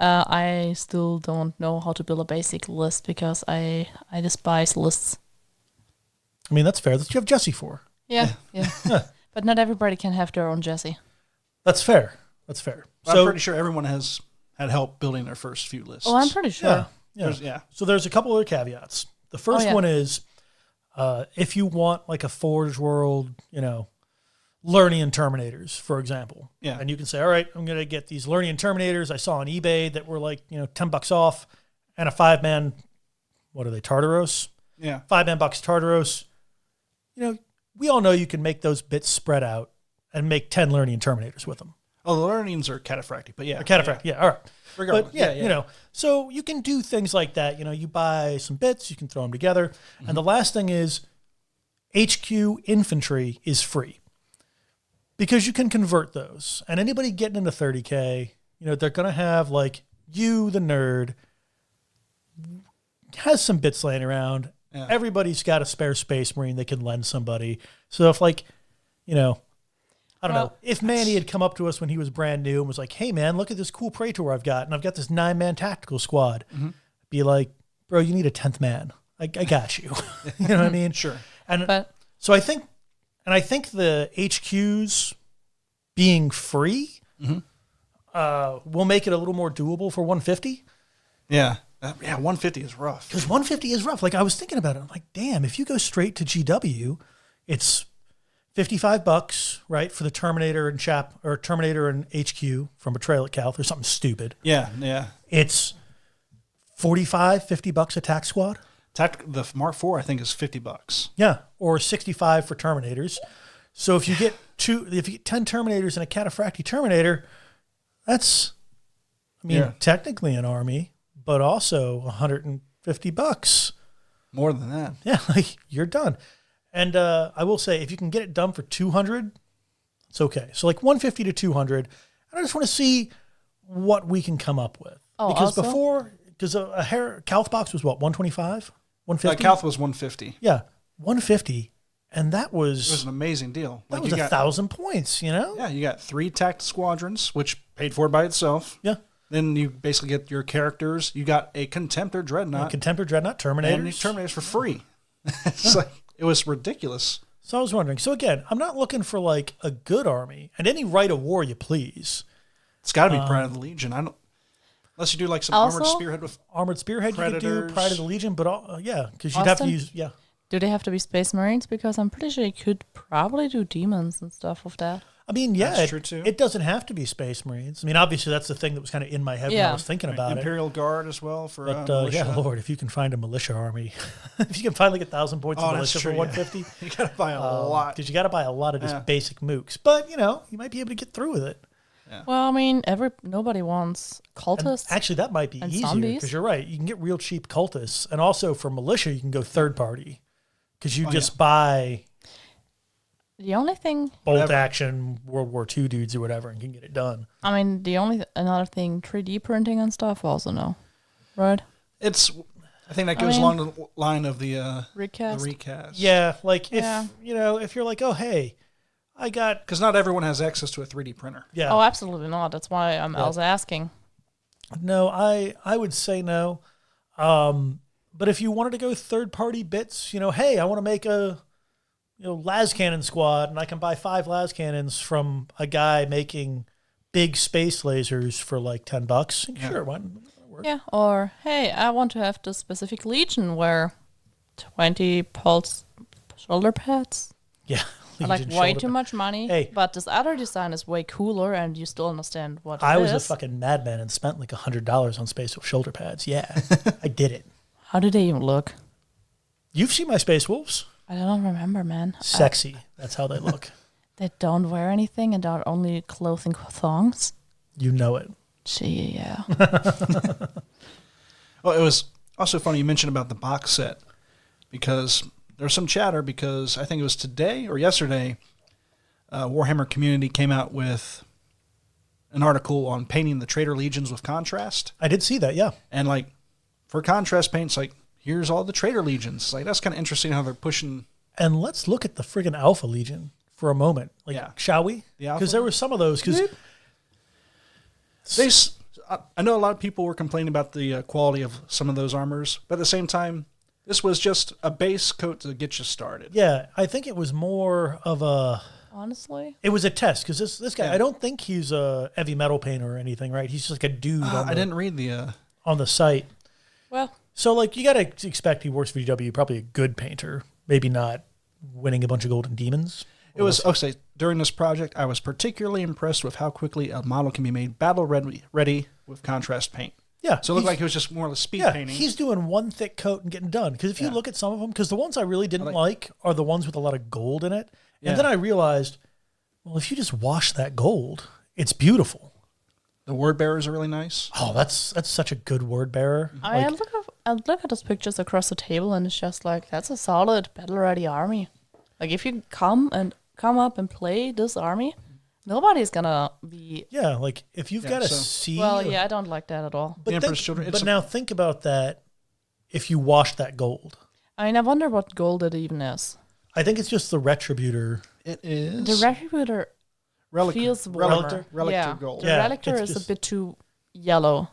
I still don't know how to build a basic list because I despise lists. I mean, that's fair. That's what you have Jesse for. Yeah. But not everybody can have their own Jesse. That's fair. That's fair. I'm pretty sure everyone has had help building their first few lists. Oh, I'm pretty sure. Yeah. So there's a couple other caveats. The first one is if you want like a Forge World, Lernian Terminators, for example. Yeah. And you can say, all right, I'm going to get these Lernian Terminators I saw on eBay that were like, $10 off and a 5-man, what are they, Tartaros? Yeah. 5-man box Tartaros. We all know you can make those bits spread out and make 10 Lernian Terminators with them. Oh, the learnings are cataphractic, but yeah. Cataphract, yeah, all right. Regardless. But so you can do things like that. You buy some bits, you can throw them together. And the last thing is HQ infantry is free because you can convert those. And anybody getting into 30K, they're going to have like you, the nerd, has some bits laying around. Yeah. Everybody's got a spare Space Marine they can lend somebody. So if I don't know. If Manny had come up to us when he was brand new and was like, hey, man, look at this cool Praetor I've got, and I've got this 9-man tactical squad. Mm-hmm. Be like, bro, you need a 10th man. I got you. You know what I mean? Sure. But So I think the HQs being free will make it a little more doable for 150. Yeah. 150 is rough. Because 150 is rough. Like, I was thinking about it. I'm like, damn, if you go straight to GW, it's $55, right, for the Terminator and Terminator and HQ from Betrayal at Calth or something stupid. Yeah. It's $50 attack squad. The Mark IV, I think, is $50. Yeah, or 65 for Terminators. So if you get 10 Terminators and a Cataphracti Terminator, that's, technically an army, but also $150. More than that. Yeah, like you're done. And I will say, if you can get it done for 200, it's okay. So like 150 to 200. I just want to see what we can come up with. Oh, because also? a Calth box was what, 125? 150? Calth was 150. Yeah, 150. And that It was was an amazing deal. that Like, was you got 1,000 points, Yeah, you got 3 tact squadrons, which paid for by itself. Yeah. Then you basically get your characters. You got a Contemptor Dreadnought. Contemptor Dreadnought Terminators. And Terminators for free. It's like, it was ridiculous. So I was wondering. So again, I'm not looking for like a good army and any right of war you please. It's got to be Pride of the Legion. Unless you do like some Also- armored spearhead with Armored Spearhead you could do, Predators. Pride of the Legion, but yeah, because you'd have to Austin? use, yeah. Do they have to be Space Marines? Because I'm pretty sure you could probably do demons and stuff with that. I mean, yeah, That's true, too. it doesn't have to be Space Marines. I mean, obviously, that's the thing that was kind of in my head when I Yeah. was thinking about it. Imperial Guard as well for But militia. yeah, Lord, if you can find a militia army, if you can finally get 1,000 points of Oh, that's militia true, for yeah. 150, You gotta buy a lot. because you got to buy a lot of just Yeah. basic mooks. But you might be able to get through with it. Well, I mean, nobody wants And cultists. actually, that might be And easier zombies? because you're right. You can get real cheap cultists, and also for militia, you can go third party because you just buy The only thing, bolt action World War II dudes or whatever, and can get it done. I mean, another thing, 3D printing and stuff also no. Right? I think that goes mean- along the line of the Recast? recast. Yeah, like if Yeah. if you're like, oh hey, I got Because not everyone has access to a 3D printer. yeah. Oh, absolutely not. That's why I was asking. No, I would say no. But if you wanted to go third party bits, hey, I want to make a las cannon squad, and I can buy 5 las cannons from a guy making big space lasers for like $10. Sure, why not? Yeah, or hey, I want to have this specific legion where 20 pulse shoulder pads. Yeah, I like Legion way shoulder too pad. much money. Hey. But this other design is way cooler, and you still understand what I it was a is. fucking madman and spent like $100 on space shoulder pads. Yeah, I did it. How do they even look? You've seen my Space Wolves? I don't remember, man. Sexy. That's how they look. They don't wear anything and are only clothing thongs. You know it. Gee, yeah. Well, it was also funny you mentioned about the box set because there was some chatter because I think it was today or yesterday, Warhammer Community came out with an article on painting the Traitor Legions with contrast. I did see that, yeah. And like for contrast paints, like here's all the Traitor Legions. Like that's kind of interesting how they're pushing. And let's look at the friggin' Alpha Legion for a moment. Like, Yeah. shall we? The Alpha? Because there were some of those. Because I know a lot of people were complaining about the quality of some of those armors, but at the same time, this was just a base coat to get you started. yeah, I think it was more of a. Honestly, It was a test because this guy. Yeah. I don't think he's a heavy metal painter or anything, right? He's just like a dude I didn't read the. on the site. well, So like you got to expect he works for VW, probably a good painter, maybe not winning a bunch of golden demons. It was okay. During this project, I was particularly impressed with how quickly a model can be made battle ready with contrast paint. Yeah, So it looked he's- like it was just more or less speed yeah, painting. he's doing one thick coat and getting done. Because if you Yeah. look at some of them, because the ones I really didn't like are the ones with a lot of gold in it. Yeah. And then I realized, well, if you just wash that gold, it's beautiful. The word bearers are really nice. Oh, that's such a good word bearer. I Like, look at those pictures across the table, and it's just like that's a solid battle-ready army. Like if you come up and play this army, nobody's gonna be. yeah, like if you've got to so- see. Well, yeah, I don't like that at all. But, The Emperor's Children, it's but a- now think about that. If you wash that gold, I mean, I wonder what gold it even is. I think it's just the retributor. It is The Retributor feels warmer. Relictor yeah, gold. the Yeah, Relictor it's is just- a bit too yellow,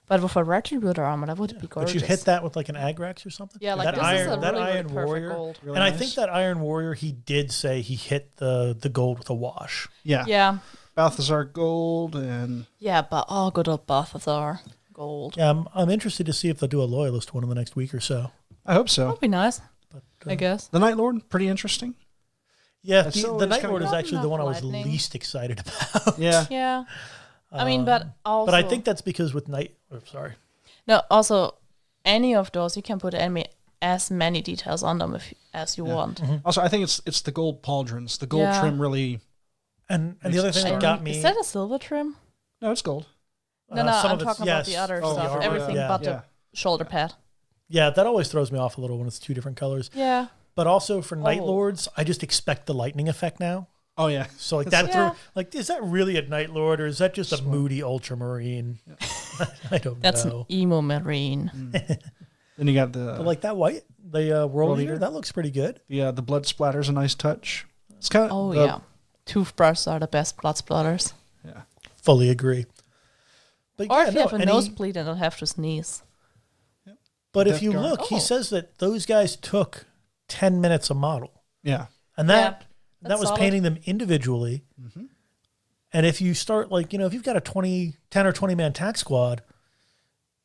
but with a Retributor armor, that would be gorgeous. But you hit that with like an Agrax or something. Yeah, like that this iron, is a that really, really Iron perfect Warrior. gold. Really And I nice. think that Iron Warrior, he did say he hit the gold with a wash. Yeah. Yeah, Balthazar gold and yeah, but oh, good old Balthazar gold. Yeah, I'm interested to see if they'll do a Loyalist one in the next week or so. I hope so. That'd be nice. But I guess. The Night Lord, pretty interesting. yeah, That's still the always Night kinda Lord is good. actually the one I was Lightning. least excited about. Yeah. Yeah, I mean, but also, But I think that's because with Night. Oh, sorry. no. Also, any of those you can put as many details on them as you want. Also, I think it's the gold pauldrons. The gold Yeah. trim really. And the other thing that And got me. is that a silver trim? No, it's gold. No, no, some I'm of it's- talking about the yes. other Oh, stuff. the armor, Everything yeah. but Yeah. the shoulder pad. Yeah, that always throws me off a little when it's two different colors. Yeah. But also for Night Oh. Lords, I just expect the lightning effect now. Oh yeah. So like that, Yeah. like is that really a Night Lord or is that just a moody Ultramarine? I don't That's know. an emo marine. Then you got the But like that white, the World Eater? Eater, that looks pretty good. the blood splatter's a nice touch. It's kind of Oh, yeah. Toothbrushes are the best blood splatters. yeah. Fully agree. But Or yeah, if you no, have a and he- nosebleed and don't have to sneeze. but if Death you Guard. look, he Oh. says that those guys took 10 minutes a model. Yeah. And that that's that was solid. painting them individually. And if you start like, if you've got a 10 or 20 man tax squad,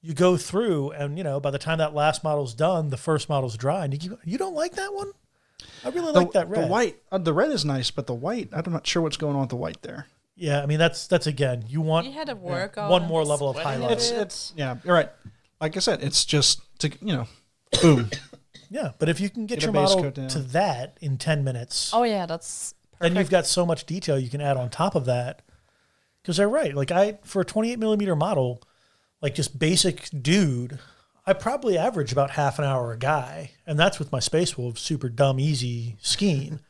you go through and, by the time that last model's done, the first model's dry. And you don't like that one? I really like that red. The white, the red is nice, but the white, I'm not sure what's going on with the white there. Yeah, I mean, that's again, you want had to work on one more level of sweating a highlight. bit. Yeah, you're right. Like I said, it's just to, boom. Yeah, but if you can get Get a your base model coat down. to that in 10 minutes, Oh yeah, that's then perfect. you've got so much detail you can add on top of that. Because they're right. Like for a 28 millimeter model, like just basic dude, I probably average about half an hour a guy. And that's with my Space Wolf super dumb, easy scheme.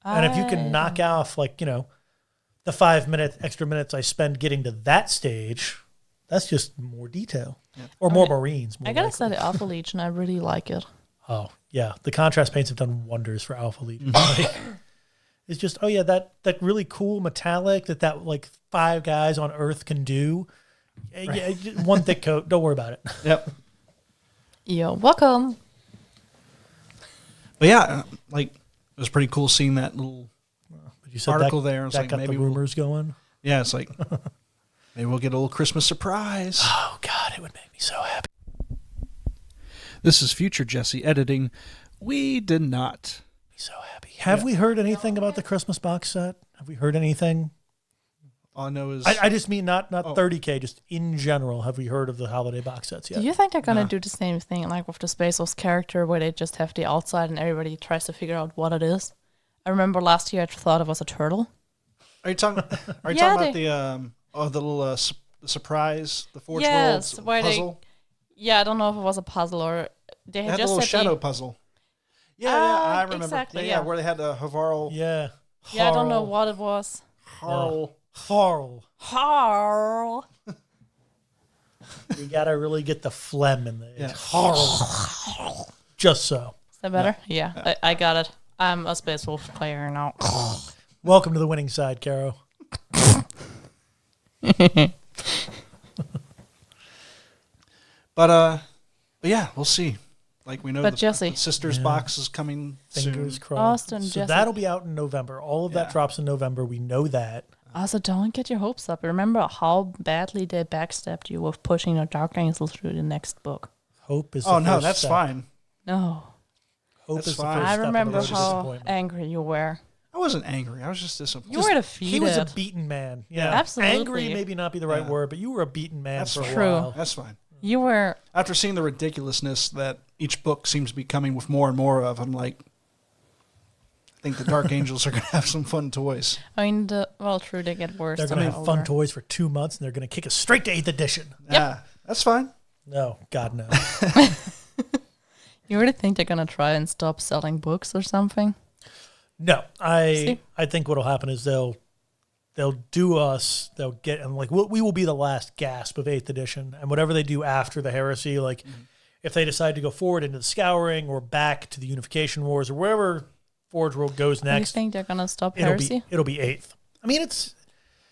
And if you can knock off the 5 extra minutes I spend getting to that stage, that's just more detail. Or more Marines. I gotta say, the Alpha Legion, I really like it. Oh, yeah. The contrast paints have done wonders for Alpha Legion. Like, it's just, that really cool metallic that like 5 guys on Earth can do. Yeah, one thick coat. Don't worry about it. Yep. You're welcome. But yeah, like it was pretty cool seeing that little But you said article that, there. It's that like got maybe the rumors going. Yeah, it's like maybe we'll get a little Christmas surprise. Oh, God, it would make me so happy. This is Future Jesse editing. We did not. So happy. Have we heard anything about the Christmas box set? Have we heard anything? All I know is I just mean not 30K, just in general. Have we heard of the holiday box sets yet? Do you think they're gonna do the same thing like with the Space Wolf character, where they just have the outside and everybody tries to figure out what it is? I remember last year I thought it was a turtle. Are you talking? Are you Yeah, talking about the little the surprise, the Forge Yes, Worlds where puzzle? Yeah, I don't know if it was a puzzle or they They had had the just little said shadow puzzle. Yeah, I remember. exactly, Yeah, yeah. where they had the Havarl. Yeah. Yeah, I don't know what it was. Harl. Harl. Harl. You got to really get the phlegm in there. Yeah. Harl. Just so. Is that better? Yeah, I got it. I'm a Space Wolf player now. Welcome to the winning side, Caro. But yeah, we'll see. Like we know, But Jesse. the sisters box is coming Fingers soon. crossed. Austin, So Jesse. that'll be out in November. All of that drops in November. We know that. Also, don't get your hopes up. Remember how badly they backstabbed you with pushing the Dark Angel through the next book. Hope is Oh the no, first that's step. fine. No. Hope That's is the fine. first I step on the remember road to how disappointment. angry you were. I wasn't angry. I was just disappointed. You were defeated. He was a beaten man. Yeah, Absolutely. Angry maybe not be the right Yeah. word, but you were a beaten man That's for a true. while. That's fine. You were. After seeing the ridiculousness that each book seems to be coming with more and more of, I'm like, I think the Dark Angels are going to have some fun toys. I mean, true, they get worse. They're going to and have fun older. toys for 2 months, and they're going to kick us straight to 8th edition. Yeah, that's fine. No, God, no. You really think they're gonna try and stop selling books or something? No, See? I think what'll happen is they'll do us. They'll get and like we will be the last gasp of 8th edition, and whatever they do after the Heresy, like if they decide to go forward into the Scouring or back to the Unification Wars or wherever Forge World goes Do you next, think they're gonna stop it'll Heresy? be 8th. I mean,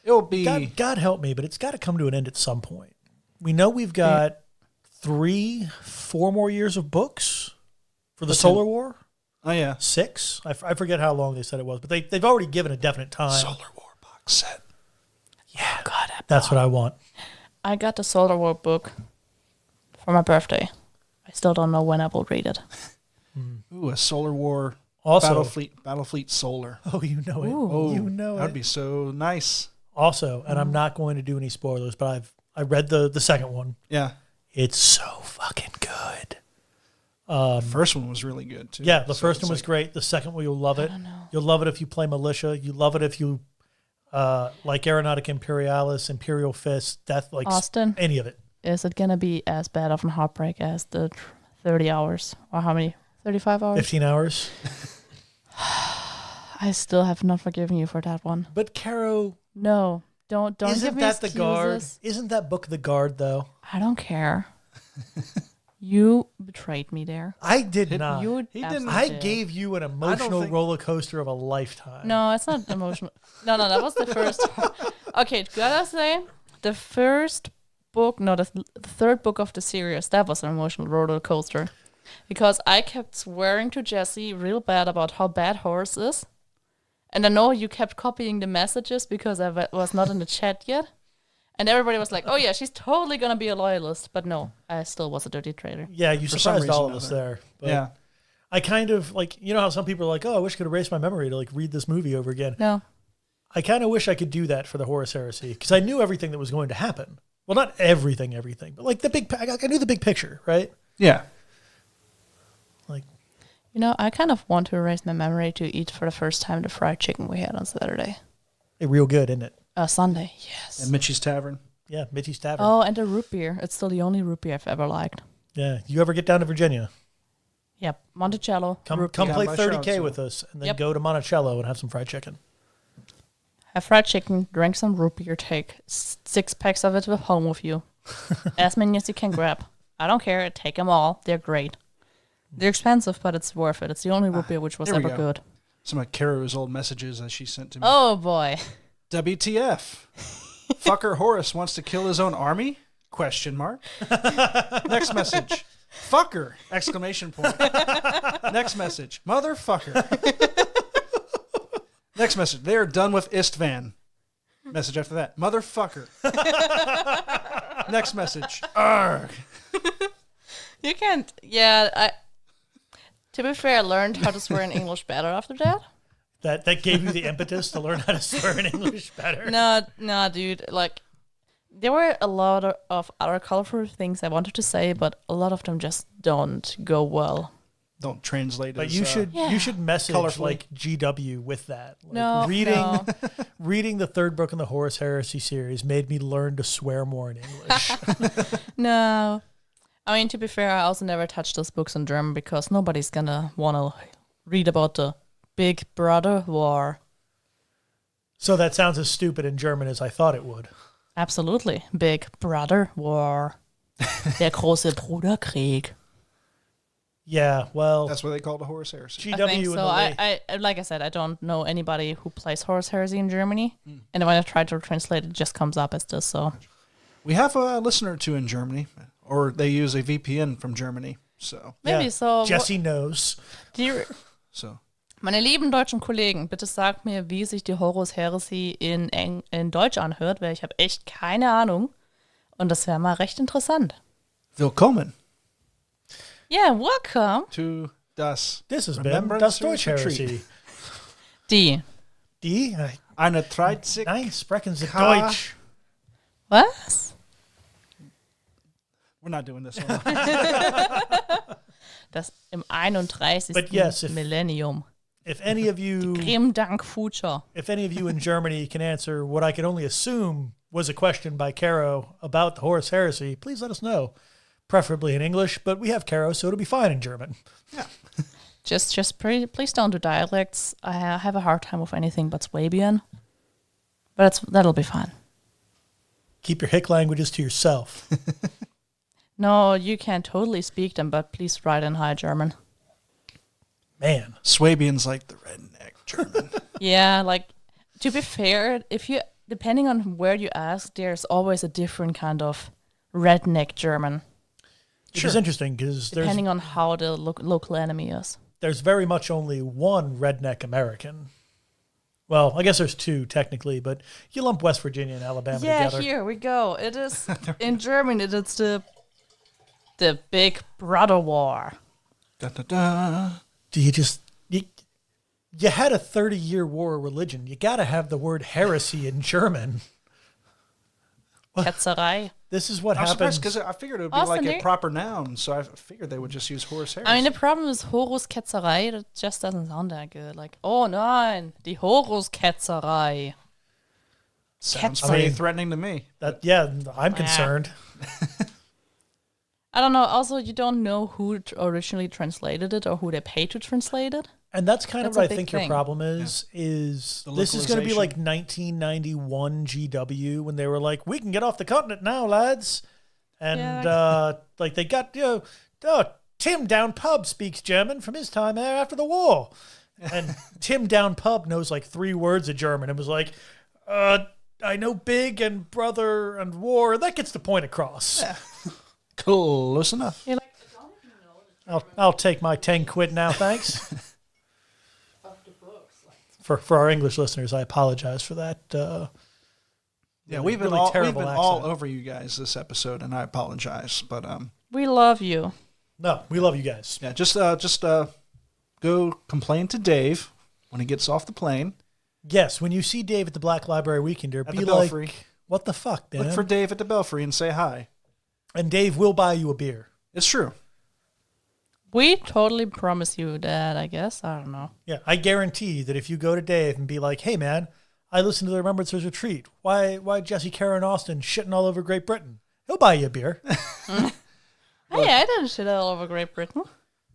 It'll be God help me, but it's got to come to an end at some point. We know we've got 3-4 more years of books for the Solar War. oh yeah, 6. I forget how long they said it was, but they've already given a definite time. Solar War box set. Yeah, God. That's what I want. I got the Solar War book for my birthday. I still don't know when I will read it. Ooh, a Solar War Also, Battlefleet Solar. oh, you know it. Ooh. Oh, You know that would it. be so nice. Also, and I'm not going to do any spoilers, but I read the second one. Yeah, It's so fucking good. the first one was really good too. Yeah, the So first it's one was like- great. The second one, you'll love it. don't know. You'll love it if you play Militia. You love it if you like Aeronautica Imperialis, Imperial Fist, Death, like Austin? any of it. Is it gonna be as bad of a heartbreak as the 30 hours or how many? 35 hours. 15 hours. I still have not forgiven you for that one. But Caro, No, don't give isn't me that the Guard? excuses. Isn't that book the Guard though? I don't care. You betrayed me there. I did not. You he didn't- absolutely I did. gave you an emotional think- roller coaster of a lifetime. No, it's not emotional. No, that was the first. Okay, gotta say, the first book, no, the third book of the series, that was an emotional roller coaster. Because I kept swearing to Jesse real bad about how bad Horse is. And I know you kept copying the messages because I was not in the chat yet. And everybody was like, oh yeah, she's totally going to be a loyalist. But no, I still was a dirty traitor. Yeah, you For some surprised all reason of us or other. there. But Yeah. I kind of, you know how some people are like, oh, I wish I could erase my memory to, read this movie over again. No. I kind of wish I could do that for the Horus Heresy, because I knew everything that was going to happen. Well, not everything, but the big, I knew the big picture, right? Yeah. I kind of want to erase my memory to eat for the first time the fried chicken we had on Saturday. Real good, isn't it? Sunday, yes. At Mitchie's Tavern. Yeah, Mitchie's Tavern. Oh, and the root beer. It's still the only root beer I've ever liked. Yeah, you ever get down to Virginia? Yep, Monticello. Come root play beer. Down by 30K Charlottesville. with us, and then Yep. go to Monticello and have some fried chicken. Have fried chicken, drink some root beer, take 6 packs of it home with you. As many as you can grab. I don't care. Take them all. They're great. They're expensive, but it's worth it. It's the only root beer which was here we ever go. good. Some of Karu's old messages that she sent to me. Oh, boy. WTF? Fucker Horus wants to kill his own army? Question mark. Next message. Fucker! Exclamation point. Next message. Motherfucker. Next message. They are done with Istvan. Message after that. Motherfucker. Next message. Arrgh. You can't... Yeah, to be fair, I learned how to swear in English better after that. That gave you the impetus to learn how to swear in English better. No, dude. There were a lot of other colorful things I wanted to say, but a lot of them just don't go well. Don't translate But as, you should message colorfully. GW with that. No, no. Reading the third book in the Horus Heresy series made me learn to swear more in English. No. I mean, to be fair, I also never touched those books in German because nobody's gonna want to read about the Big Brother War. So that sounds as stupid in German as I thought it would. Absolutely. Big Brother War. Der große Bruderkrieg. Yeah, well, That's what they call the Horus Heresy. GW I think in so. the late... I like I said, I don't know anybody who plays Horus Heresy in Germany. And when I try to translate it just comes up as this, so... We have a listener or two in Germany, or they use a VPN from Germany. So, Maybe so. Jesse knows. so Meine lieben deutschen Kollegen, bitte sagt mir, wie sich die Horus Heresy in Deutsch anhört, weil ich habe echt keine Ahnung. Und das wäre mal recht interessant. willkommen Yeah, welcome. to das This has been Das Deutsch Retreat. Heresy. Die. Die? Eine 30 Nein, sprechen Sie Ka- Deutsch. Was? We're not doing this one. Das im 31. But yes, if- Millennium. If any of you Grim Dank Future. if any of you in Germany can answer what I can only assume was a question by Caro about the Horus Heresy, please let us know. Preferably in English, but we have Caro, so it'll be fine in German. Just please don't do dialects. I have a hard time with anything but Swabian. But that'll be fine. Keep your hick languages to yourself. No, you can totally speak them, but please write in High German. Man. Swabian's like the redneck German. Yeah, to be fair, depending on where you ask, there's always a different kind of redneck German, Which is interesting because depending on how the local enemy is. there's very much only one redneck American. Well, I guess there's two technically, but you lump West Virginia and Alabama together. Here we go. It is in German. It is the Big Brother War. Da, da, da. Do you just you had a 30-year war of religion. You got to have the word heresy in German. Ketzerei. This is what I'm happens. surprised because I figured it would be Austin, like a there- proper noun, so I figured they would just use Horus Heresy. I mean, the problem is Horus Ketzerei. That just doesn't sound that good. Like, oh nein, die Horus Sounds Ketzer- pretty I mean- threatening to me. I'm concerned. I don't know. Also, you don't know who originally translated it or who they paid to translate it. And that's kind That's of a what I big think your thing. problem is The this is going to be like localization. 1991 GW when they were like, we can get off the continent now, lads. And Yeah. like they got, Tim Down Pub speaks German from his time there after the war. And Tim Down Pub knows like 3 words of German and was like, I know big and brother and war. And that gets the point across. Close enough. You're like, I don't even know I'll take my 10 quid now, thanks. of the books. For our English listeners, I apologize for that Yeah, we've been terrible all accent. over you guys this episode, and I apologize. But We love you. No, we love you guys. yeah, just go complain to Dave when he gets off the plane. Yes, when you see Dave at the Black Library Weekender, At be the like, Belfry. what the fuck, man? Look for Dave at the Belfry and say hi. And Dave will buy you a beer. It's true. We totally promise you that, I guess. I don't know. Yeah, I guarantee that if you go to Dave and be like, hey, man, I listened to the Remembrancers Retreat. Why Jesse, Karen, Austin shitting all over Great Britain? He'll buy you a beer. Hey, I didn't shit all over Great Britain.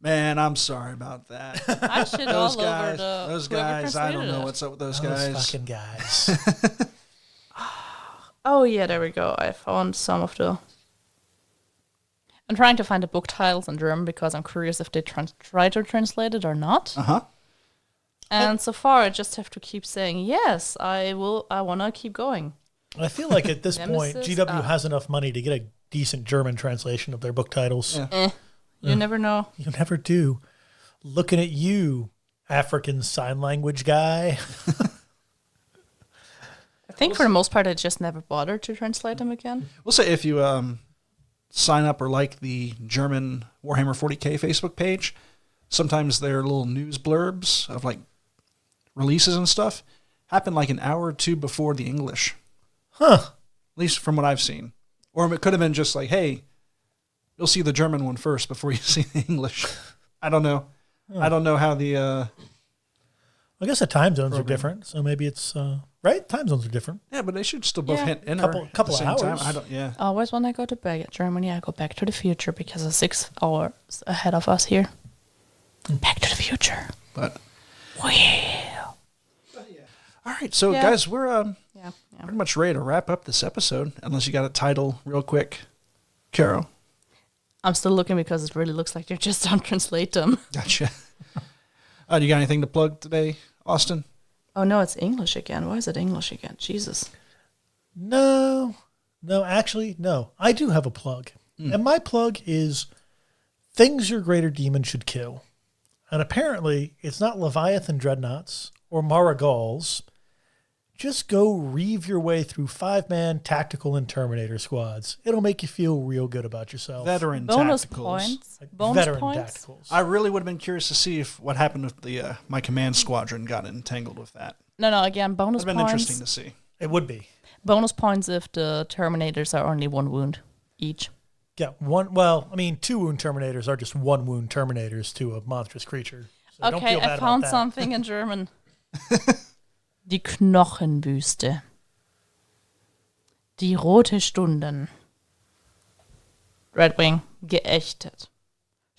Man, I'm sorry about that. I shit all over the Those whoever guys, I don't translated know it. what's up with those Those guys. fucking guys. Oh, yeah, there we go. I found some of the... I'm trying to find the book titles in German because I'm curious if they try to translate it or not. Uh-huh. And so far, I just have to keep saying, yes, I want to keep going. I feel like at this point, Nemesis? GW has enough money to get a decent German translation of their book titles. Yeah. You never know. You never do. Looking at you, African Sign Language guy. I think for the most part, I just never bothered to translate them again. We'll say if you sign up or like the German Warhammer 40K Facebook page, sometimes their little news blurbs of like releases and stuff happen like an hour or two before the English. Huh. At least from what I've seen. Or it could have been just like, hey, you'll see the German one first before you see the English. I don't know. I don't know how the... I guess the time zones are different, so maybe it's... right? Time zones are different. yeah, but they should still both Yeah. hit enter Couple at the of same hours. time. I don't, yeah. Always when I go to Germany, I go back to the future because it's 6 hours ahead of us here. Back to the future. But Well. all right, so Yeah. guys, we're Yeah. pretty much ready to wrap up this episode, unless you got a title real quick. Caro. I'm still looking because it really looks like they just don't translate them. Gotcha. Do you got anything to plug today, Austin? Oh, no, it's English again. Why is it English again? Jesus. No, actually, no. I do have a plug. And my plug is things your greater demon should kill. And apparently, it's not Leviathan Dreadnoughts or Maragals. Just go reeve your way through 5-man tactical and Terminator squads. It'll make you feel real good about yourself. Veteran Bonus tacticals. points. Like Bonus veteran points. tacticals. I really would have been curious to see if what happened with the my command squadron got entangled with that. No, again, bonus Would have been points. interesting to see. It would be. Bonus points if the Terminators are only 1 wound each. Yeah, 2 wound Terminators are just 1 wound Terminators to a monstrous creature. So don't Okay, feel bad I about found that. something in German. Die Knochenwüste. Die Rote Stunden. Red Wing, geächtet.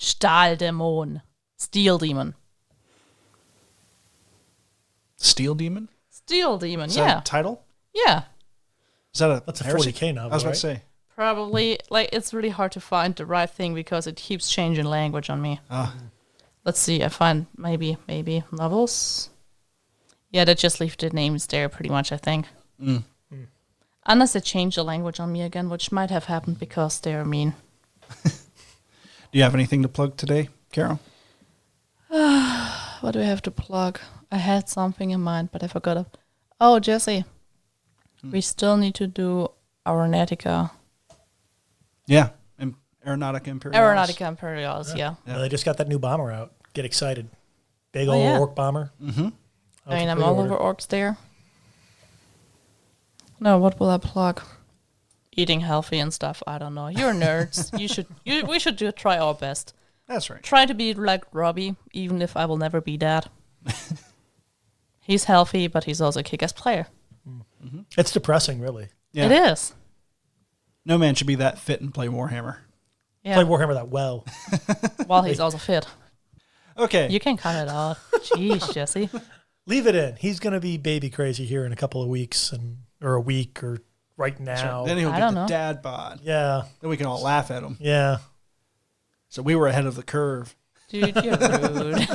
Stahldämon. Steel Demon. Steel Demon? Steel Demon, Is yeah. that a title? Yeah. Is that a That's a heresy? 40K novel, I was about right? to say. Probably, it's really hard to find the right thing because it keeps changing language on me. Let's see, I find maybe novels. Yeah, they just leave the names there pretty much, I think. Unless they change the language on me again, which might have happened because they're mean. Do you have anything to plug today, Carol? What do I have to plug? I had something in mind, but I forgot it. Oh, Jesse. We still need to do Aeronautica. Yeah. Aeronautica Imperialis. Aeronautica Imperialis, yeah. Well, they just got that new bomber out. Get excited. Big Oh, old yeah. orc bomber. Mm-hmm. I mean, I'm all over orcs there. No, what will I plug? Eating healthy and stuff. I don't know. You're nerds. We should try our best. That's right. Try to be like Robbie, even if I will never be that. He's healthy, but he's also a kick-ass player. It's depressing, really. Yeah. It is. No man should be that fit and play Warhammer. Yeah. Play Warhammer that well. While he's also fit. Okay. You can cut it out. Jeez, Jesse. Leave it in. He's going to be baby crazy here in a couple of weeks or a week or right now. Then he'll I get don't the know. dad bod. Yeah. Then we can all laugh at him. Yeah. So we were ahead of the curve. Dude, you're rude.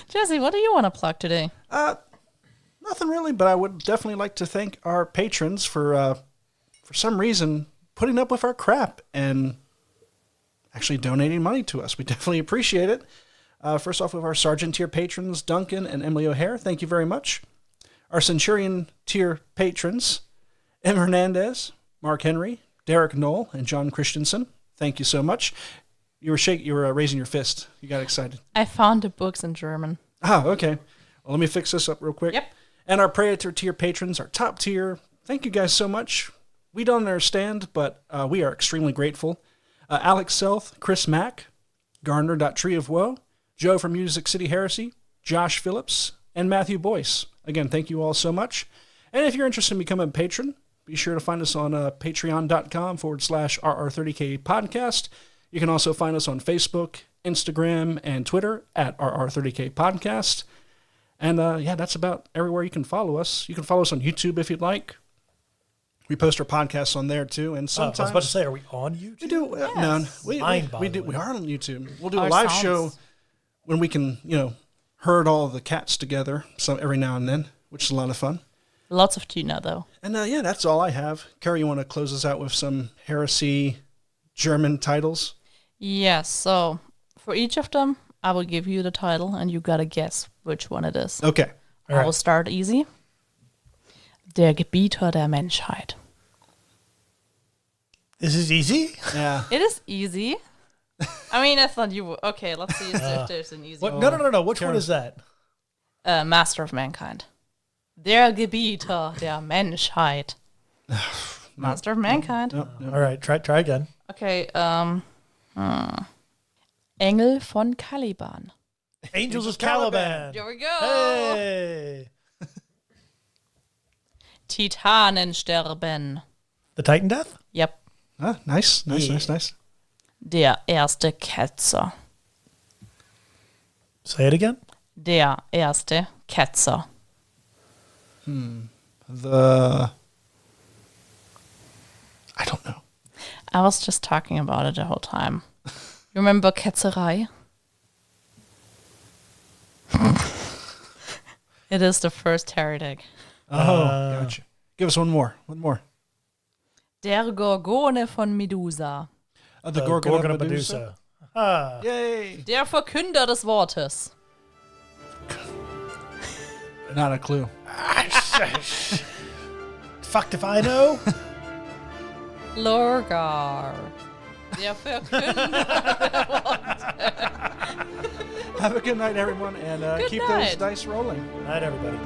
Jesse, what do you want to plug today? Nothing really, but I would definitely like to thank our patrons for some reason, putting up with our crap and actually donating money to us. We definitely appreciate it. First off, with our Sergeant tier patrons, Duncan and Emily O'Hare, thank you very much. Our Centurion tier patrons, M. Hernandez, Mark Henry, Derek Knoll, and John Christensen. Thank you so much. You were raising your fist. You got excited. I found the books in German. Ah, okay. Well, let me fix this up real quick. Yep. And our Praetor tier patrons, our top tier, thank you guys so much. We don't understand, but we are extremely grateful. Alex Selth, Chris Mack, Garner.Tree of Woe, Joe from Music City Heresy, Josh Phillips, and Matthew Boyce. Again, thank you all so much. And if you're interested in becoming a patron, be sure to find us on patreon.com/RR30K podcast. You can also find us on Facebook, Instagram, and Twitter at RR30K podcast. And that's about everywhere you can follow us. You can follow us on YouTube if you'd like. We post our podcasts on there too, and sometimes I was about to say, are we on YouTube? we do. No, we are on YouTube. We'll do a Our live sounds. show when we can, herd all the cats together. So every now and then, which is a lot of fun. Lots of tuna, though. And that's all I have. Carrie, you want to close us out with some Heresy German titles? Yes, so for each of them, I will give you the title, and you gotta guess which one it is. Okay. All I right. will start easy. Der Gebieter der Menschheit. This is easy. Yeah. It is easy. I mean, I thought you would. Okay, let's see if there's an easy What? one. No. Which one is that? Master of Mankind. Der Gebieter der Menschheit. Master of Mankind. No. All right, try again. Okay, Engel von Caliban. Angels of Caliban. There we go. Hey. Titanensterben. The Titan Death? Yep. Ah, nice. Der erste Ketzer. Say it again. Der erste Ketzer. I don't know. I was just talking about it the whole time. You remember Ketzerei? It is the first heretic. Oh, gotcha. Give us one more. Der Gorgone von Medusa. The Gorgon Gorgon of of Medusa. Medusa. Ah. Yay. Der Verkünder des Wortes. Not a clue. Fucked if I know. Lorgar. Der Verkünder der Worte. Have a good night, everyone, and Good keep night. those dice rolling. Night, everybody.